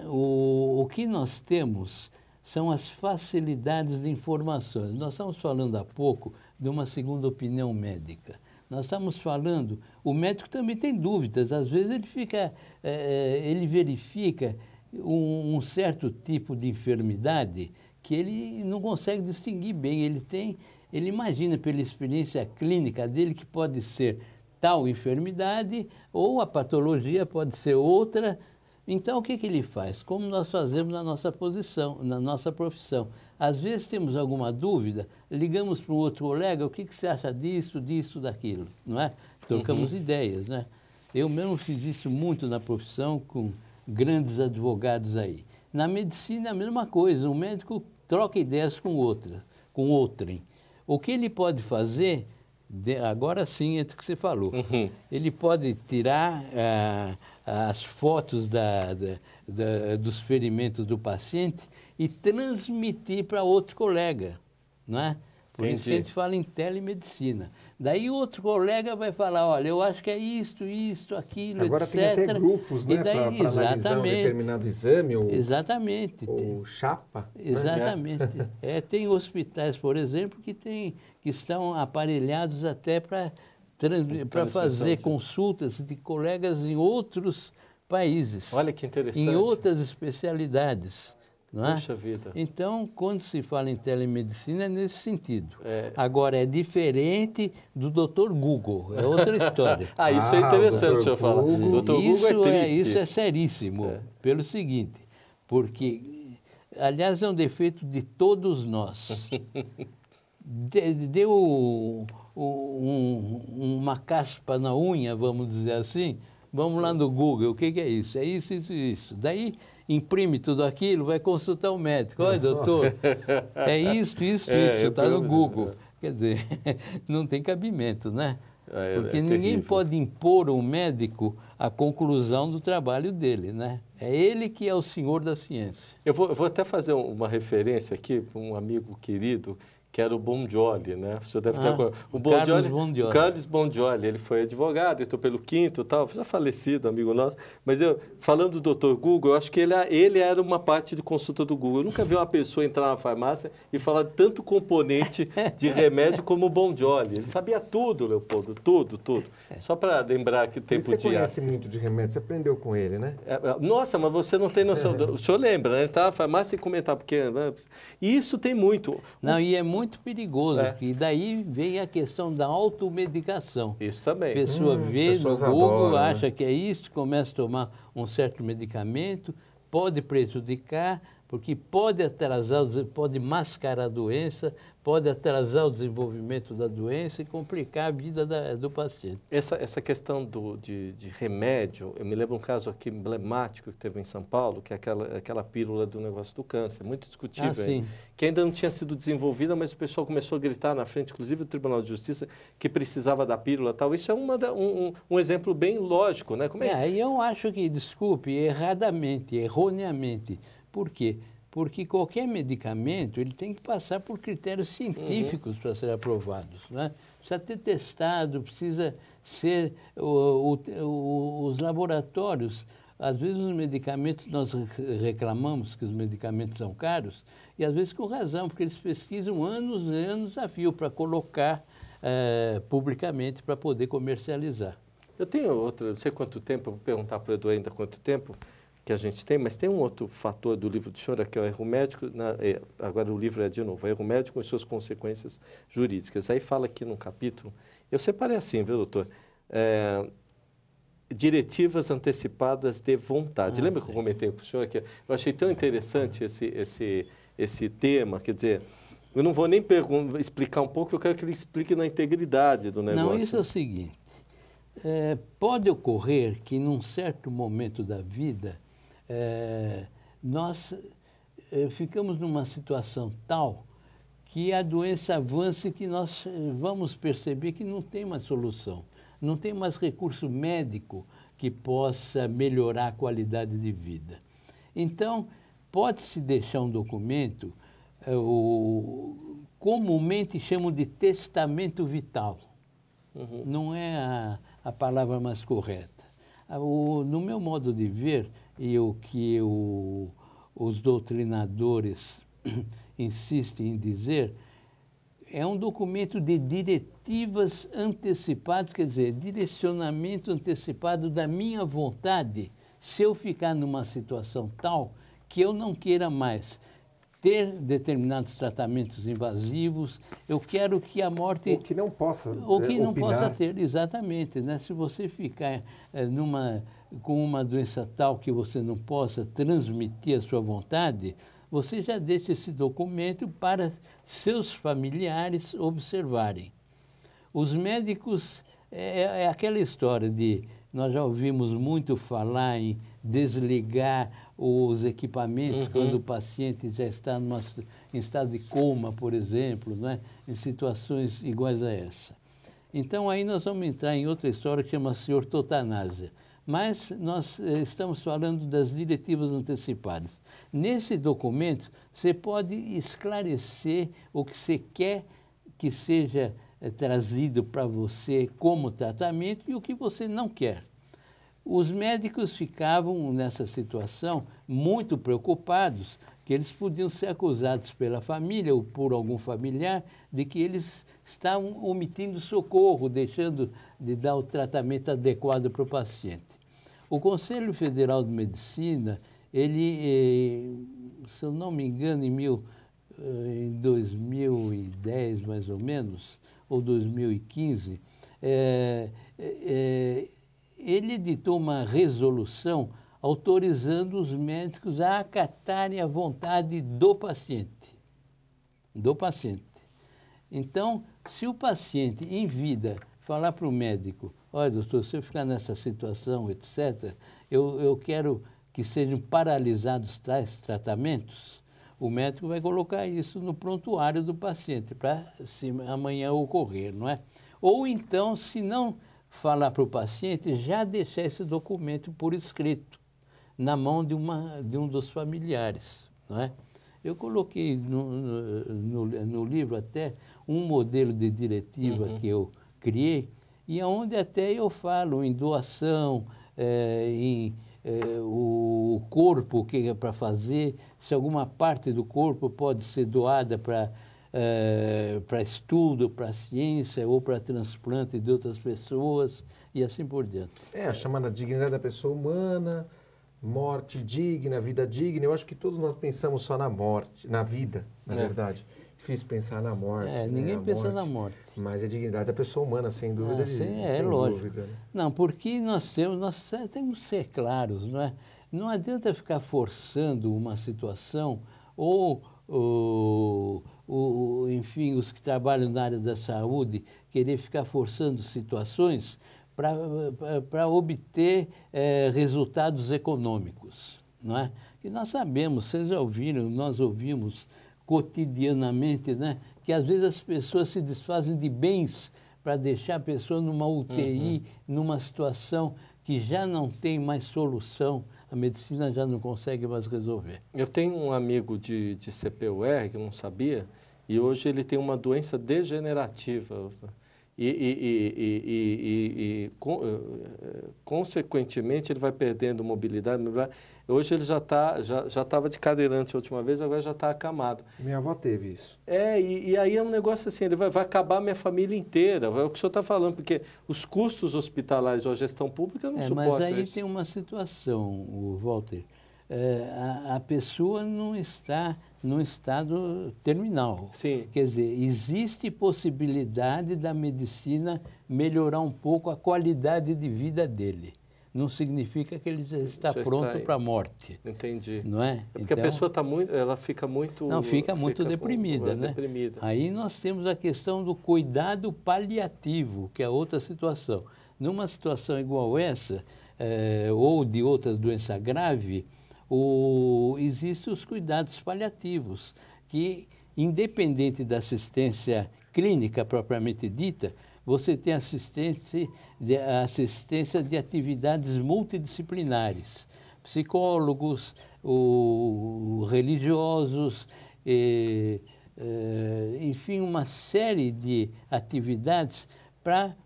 Speaker 3: O que nós temos são as facilidades de informações. Nós estamos falando há pouco de uma segunda opinião médica. Nós estamos falando, o médico também tem dúvidas, às vezes ele verifica um certo tipo de enfermidade que ele não consegue distinguir bem. Ele imagina pela experiência clínica dele que pode ser tal enfermidade ou a patologia pode ser outra. Então, o que ele faz? Como nós fazemos na nossa profissão. Às vezes temos alguma dúvida, ligamos para um outro colega, o que você acha disso, daquilo, não é? Trocamos ideias, né? Eu mesmo fiz isso muito na profissão com grandes advogados aí. Na medicina é a mesma coisa, um médico troca ideias com outrem. O que ele pode fazer, agora sim, é o que você falou, ele pode tirar as fotos dos ferimentos do paciente e transmitir para outro colega, não é? Por isso que a gente fala em telemedicina. Daí o outro colega vai falar, olha, eu acho que é isto, aquilo,
Speaker 2: agora
Speaker 3: etc.
Speaker 2: Agora tem até grupos, né, para analisar um determinado exame ou chapa.
Speaker 3: Exatamente.
Speaker 2: Né?
Speaker 3: Tem hospitais, por exemplo, que estão aparelhados até para fazer consultas de colegas em outros países.
Speaker 1: Olha que interessante.
Speaker 3: Em outras especialidades. Não é?
Speaker 1: Puxa vida.
Speaker 3: Então, quando se fala em telemedicina, é nesse sentido. Agora, é diferente do Dr. Google, é outra história.
Speaker 1: Isso é interessante o senhor falar. Dr. Google é triste.
Speaker 3: Isso é seríssimo, pelo seguinte, porque, aliás, é um defeito de todos nós. Deu uma caspa na unha, vamos dizer assim, vamos lá no Google, o que é isso? É isso, isso, isso. Daí imprime tudo aquilo, vai consultar o médico. Olha, doutor, é isso, está no Google. Quer dizer, não tem cabimento, né? Porque ninguém pode impor ao médico a conclusão do trabalho dele, né? É ele que é o senhor da ciência.
Speaker 1: Eu vou até fazer uma referência aqui para um amigo querido, que era o Bongioli, né? O senhor deve ter... O
Speaker 3: Carlos Bongioli.
Speaker 1: O Carlos Bongioli, ele foi advogado, entrou pelo Quinto e tal, já falecido, amigo nosso. Mas falando do Dr. Google, eu acho que ele era uma parte de consulta do Google. Eu nunca vi uma pessoa entrar na farmácia e falar de tanto componente de remédio como o Bongioli. Ele sabia tudo, Leopoldo, tudo. Só para lembrar que tempo
Speaker 2: você conhece muito de remédio, você aprendeu com ele, né?
Speaker 1: Nossa, mas você não tem noção. O senhor lembra, né? Ele estava na farmácia e comentar, porque... E isso tem muito.
Speaker 3: Não, e é muito perigoso, porque daí vem a questão da automedicação.
Speaker 1: Isso também.
Speaker 3: A pessoa vê no Google,
Speaker 2: adoram,
Speaker 3: acha
Speaker 2: né?
Speaker 3: que é isso, começa a tomar um certo medicamento, pode prejudicar, porque pode atrasar, pode mascarar a doença, pode atrasar o desenvolvimento da doença e complicar a vida do paciente.
Speaker 1: Essa questão de remédio, eu me lembro um caso aqui emblemático que teve em São Paulo, que é aquela pílula do negócio do câncer, muito discutível,
Speaker 3: sim.
Speaker 1: que ainda não tinha sido desenvolvida, mas o pessoal começou a gritar na frente, inclusive o Tribunal de Justiça, que precisava da pílula e tal. Isso é um exemplo bem lógico, né? Como
Speaker 3: E eu acho que, desculpe, erradamente, erroneamente. Por quê? Porque qualquer medicamento ele tem que passar por critérios científicos para ser aprovados, né? Precisa ter testado, precisa ser os laboratórios. Às vezes os medicamentos, nós reclamamos que os medicamentos são caros, e às vezes com razão, porque eles pesquisam anos e anos a fio para colocar publicamente, para poder comercializar.
Speaker 1: Eu tenho outra, não sei quanto tempo, eu vou perguntar para o Edu ainda quanto tempo que a gente tem, mas tem um outro fator do livro do senhor, que é o erro médico, agora o livro é de novo, o erro médico e suas consequências jurídicas. Aí fala aqui num capítulo, eu separei assim, viu, doutor? Diretivas antecipadas de vontade. Lembra que eu comentei com o senhor que eu achei tão interessante esse tema, quer dizer, eu não vou nem explicar um pouco, eu quero que ele explique na integridade do negócio.
Speaker 3: Não, isso é o seguinte, pode ocorrer que num certo momento da vida, nós ficamos numa situação tal que a doença avance e que nós vamos perceber que não tem mais solução, não tem mais recurso médico que possa melhorar a qualidade de vida. Então, pode-se deixar um documento, comumente chamam de testamento vital. Não é a palavra mais correta. No meu modo de ver, e o que os doutrinadores insistem em dizer, é um documento de diretivas antecipadas, quer dizer, direcionamento antecipado da minha vontade, se eu ficar numa situação tal que eu não queira mais ter determinados tratamentos invasivos, eu quero que a morte...
Speaker 2: Ou que não possa
Speaker 3: Ou que não
Speaker 2: opinar.
Speaker 3: possa ter, exatamente. Né? Se você ficar com uma doença tal que você não possa transmitir a sua vontade, você já deixa esse documento para seus familiares observarem. Os médicos, é aquela história de... Nós já ouvimos muito falar em desligar os equipamentos quando o paciente já está em estado de coma, por exemplo, né? Em situações iguais a essa. Então, aí nós vamos entrar em outra história que chama-se ortotanásia. Mas nós estamos falando das diretivas antecipadas. Nesse documento, você pode esclarecer o que você quer que seja trazido para você como tratamento e o que você não quer. Os médicos ficavam nessa situação muito preocupados que eles podiam ser acusados pela família ou por algum familiar de que eles estavam omitindo socorro, deixando de dar o tratamento adequado para o paciente. O Conselho Federal de Medicina, ele, se eu não me engano, em 2010, mais ou menos, ou 2015, ele editou uma resolução autorizando os médicos a acatarem a vontade do paciente. Do paciente. Então, se o paciente, em vida, falar para o médico, olha, doutor, se eu ficar nessa situação, etc., eu quero que sejam paralisados tais tratamentos, o médico vai colocar isso no prontuário do paciente, para se amanhã ocorrer, não é? Ou então, se não falar para o paciente, já deixar esse documento por escrito, na mão de um dos familiares, não é? Eu coloquei no livro até um modelo de diretiva que eu criei, e onde até eu falo em doação, o corpo, o que é para fazer, se alguma parte do corpo pode ser doada para estudo, para ciência ou para transplante de outras pessoas e assim por diante.
Speaker 2: A chamada dignidade da pessoa humana, morte digna, vida digna. Eu acho que todos nós pensamos só na morte, na vida, na verdade. Difícil pensar na morte.
Speaker 3: Ninguém pensa na morte.
Speaker 2: Mas a dignidade da pessoa humana, sem dúvida. Sem
Speaker 3: lógico.
Speaker 2: Dúvida, né?
Speaker 3: Não, porque nós temos que ser claros, não é? Não adianta ficar forçando uma situação ou enfim, os que trabalham na área da saúde querer ficar forçando situações para obter resultados econômicos, não é? Que nós sabemos, vocês já ouviram, nós ouvimos cotidianamente, né? Que às vezes as pessoas se desfazem de bens para deixar a pessoa numa UTI, numa situação que já não tem mais solução, a medicina já não consegue mais resolver.
Speaker 1: Eu tenho um amigo de CPUR que eu não sabia, e hoje ele tem uma doença degenerativa. Consequentemente, ele vai perdendo mobilidade. Hoje ele já estava de cadeirante a última vez, agora já está acamado.
Speaker 2: Minha avó teve isso.
Speaker 1: E aí é um negócio assim, ele vai acabar a minha família inteira. É o que o senhor está falando, porque os custos hospitalares ou a gestão pública não suportam isso.
Speaker 3: Mas aí tem uma situação, Walter. A pessoa não está num estado terminal.
Speaker 1: Sim.
Speaker 3: Quer dizer, existe possibilidade da medicina melhorar um pouco a qualidade de vida dele. Não significa que ele já está pronto para a morte.
Speaker 1: Entendi.
Speaker 3: Não é?
Speaker 1: Porque então, a pessoa ela fica muito...
Speaker 3: Não, fica muito deprimida, né?
Speaker 1: Deprimida.
Speaker 3: Aí nós temos a questão do cuidado paliativo, que é outra situação. Numa situação igual essa, ou de outra doença grave, existem os cuidados paliativos, que, independente da assistência clínica propriamente dita, você tem assistência de atividades multidisciplinares, psicólogos, religiosos, enfim, uma série de atividades para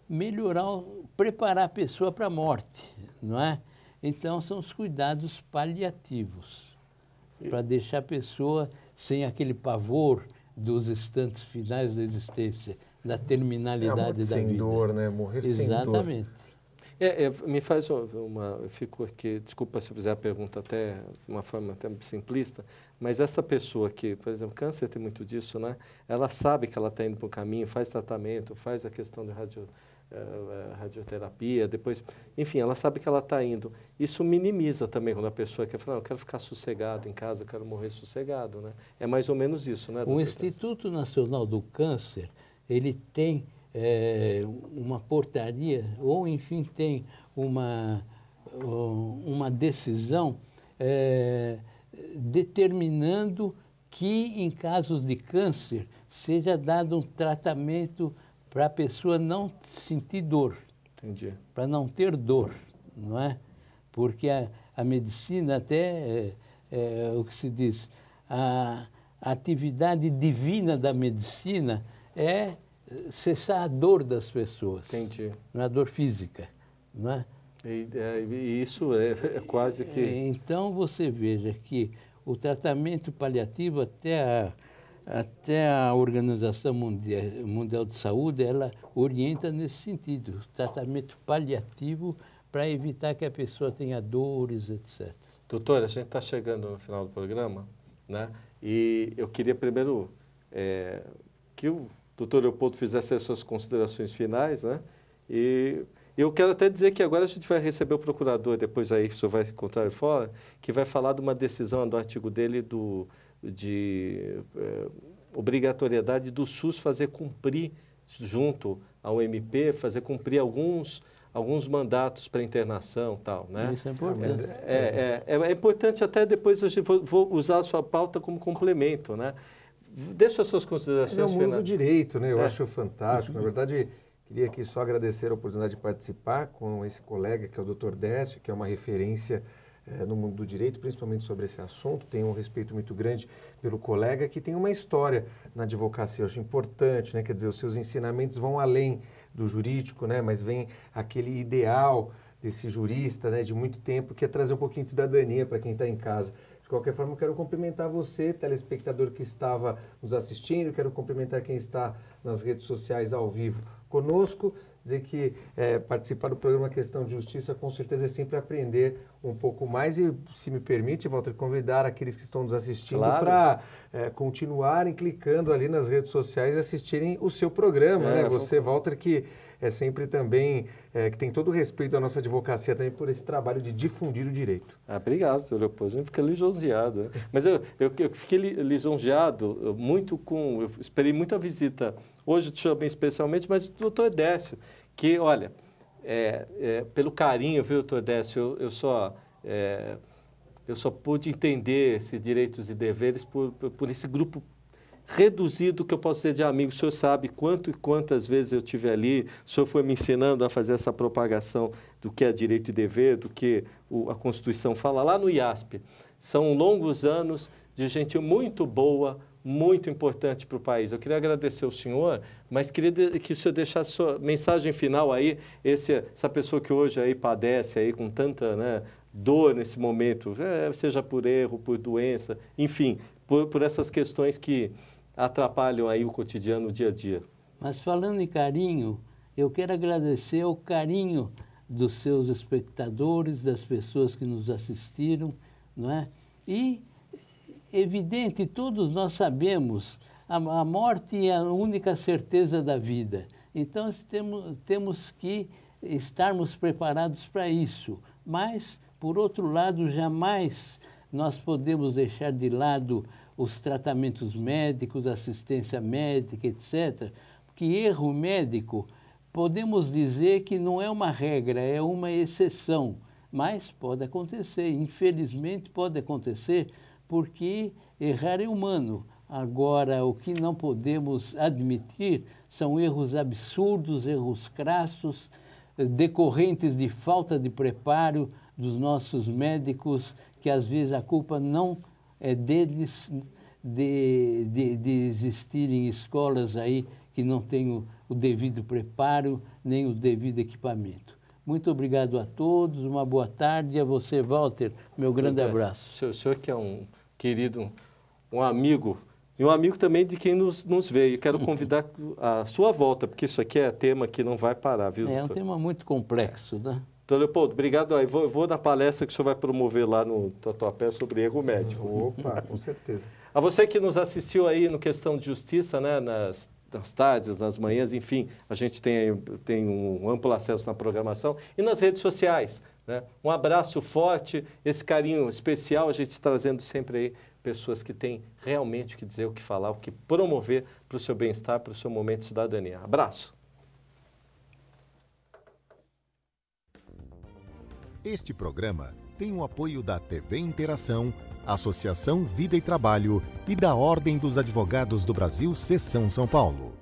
Speaker 3: preparar a pessoa para a morte, não é? Então, são os cuidados paliativos, para deixar a pessoa sem aquele pavor dos instantes finais da existência, da terminalidade da vida.
Speaker 2: Sem dor, né? Morrer sem dor.
Speaker 3: Exatamente.
Speaker 1: Me faz eu fico aqui, desculpa se eu fizer a pergunta até de uma forma até simplista, mas essa pessoa que, por exemplo, câncer tem muito disso, né? Ela sabe que ela está indo para o caminho, faz tratamento, faz a questão de radioterapia, depois, enfim, ela sabe que ela está indo. Isso minimiza também quando a pessoa quer falar, eu quero ficar sossegado em casa, eu quero morrer sossegado, né? É mais ou menos isso, né?
Speaker 3: O Instituto Nacional do Câncer, ele tem uma portaria, ou enfim, tem uma decisão determinando que em casos de câncer seja dado um tratamento para a pessoa não sentir dor.
Speaker 1: Entendi.
Speaker 3: Para não ter dor, não é? Porque a medicina até, o que se diz, a atividade divina da medicina é cessar a dor das pessoas.
Speaker 1: Entendi.
Speaker 3: Não é a dor física, não é?
Speaker 1: E isso é quase que...
Speaker 3: Então, você veja que o tratamento paliativo até a Organização Mundial de Saúde, ela orienta nesse sentido, tratamento paliativo para evitar que a pessoa tenha dores, etc.
Speaker 1: Doutor, a gente está chegando no final do programa, né? E eu queria primeiro que o doutor Leopoldo fizesse as suas considerações finais, né? E eu quero até dizer que agora a gente vai receber o procurador, depois aí o senhor vai encontrar ele fora, que vai falar de uma decisão do artigo dele de obrigatoriedade do SUS fazer cumprir, junto ao MP, fazer cumprir alguns mandatos para internação e tal, né?
Speaker 3: Isso é importante.
Speaker 1: É importante, até depois eu vou usar a sua pauta como complemento, né? Deixa as suas considerações
Speaker 2: finais. É o mundo
Speaker 1: finais.
Speaker 2: do direito, né? Eu acho fantástico. Na verdade, Queria aqui só agradecer a oportunidade de participar com esse colega, que é o Dr. Décio, que é uma referência no mundo do direito, principalmente sobre esse assunto. Tenho um respeito muito grande pelo colega, que tem uma história na advocacia. Eu acho importante, né? Quer dizer, os seus ensinamentos vão além do jurídico, né? Mas vem aquele ideal desse jurista, né, de muito tempo, que é trazer um pouquinho de cidadania para quem está em casa. De qualquer forma, eu quero cumprimentar você, telespectador que estava nos assistindo, quero cumprimentar quem está nas redes sociais ao vivo conosco, dizer que participar do programa Questão de Justiça com certeza é sempre aprender um pouco mais e, se me permite, Walter, convidar aqueles que estão nos assistindo para continuarem clicando ali nas redes sociais e assistirem o seu programa, né? Você, Walter, que é sempre também, que tem todo o respeito da nossa advocacia também por esse trabalho de difundir o direito.
Speaker 1: Obrigado, doutor Leopoldo. Eu fiquei lisonjeado. Né? Mas eu fiquei lisonjeado muito eu esperei muita visita. Hoje te chamei especialmente, mas o doutor Décio, que, olha, pelo carinho, viu, doutor Décio, eu só pude entender esses direitos e deveres por esse grupo reduzido que eu posso dizer de amigos. O senhor sabe quantas vezes eu tive ali, o senhor foi me ensinando a fazer essa propagação do que é direito e dever, do que a Constituição fala lá no IASP. São longos anos de gente muito boa, muito importante para o país. Eu queria agradecer ao senhor, mas queria que o senhor deixasse sua mensagem final aí, essa pessoa que hoje aí padece aí com tanta, né, dor nesse momento, seja por erro, por doença, enfim, por essas questões que atrapalham aí o cotidiano, o dia a dia.
Speaker 3: Mas falando em carinho, eu quero agradecer o carinho dos seus espectadores, das pessoas que nos assistiram, não é? E, evidente, todos nós sabemos, a morte é a única certeza da vida. Então, temos que estarmos preparados para isso. Mas, por outro lado, jamais nós podemos deixar de lado os tratamentos médicos, assistência médica, etc. Porque erro médico, podemos dizer que não é uma regra, é uma exceção. Mas pode acontecer, infelizmente pode acontecer, porque errar é humano. Agora, o que não podemos admitir são erros absurdos, erros crassos, decorrentes de falta de preparo dos nossos médicos, que às vezes a culpa não é deles de existirem escolas aí que não têm o devido preparo, nem o devido equipamento. Muito obrigado a todos, uma boa tarde. E a você, Walter, meu grande abraço.
Speaker 1: O senhor que é um querido, um amigo, e um amigo também de quem nos veio. Quero convidar a sua volta, porque isso aqui é tema que não vai parar, viu, doutor?
Speaker 3: É um tema muito complexo, né?
Speaker 1: Doutor Leopoldo, obrigado. Eu vou na palestra que o senhor vai promover lá no Tatuapé sobre erro médico.
Speaker 2: Opa, com certeza.
Speaker 1: A você que nos assistiu aí no Questão de Justiça, né, nas tardes, nas manhãs, enfim, a gente tem um amplo acesso na programação e nas redes sociais. Né? Um abraço forte, esse carinho especial, a gente trazendo sempre aí pessoas que têm realmente o que dizer, o que falar, o que promover para o seu bem-estar, para o seu momento de cidadania. Abraço.
Speaker 4: Este programa tem o apoio da TV Interação, Associação Vida e Trabalho e da Ordem dos Advogados do Brasil, Seção São Paulo.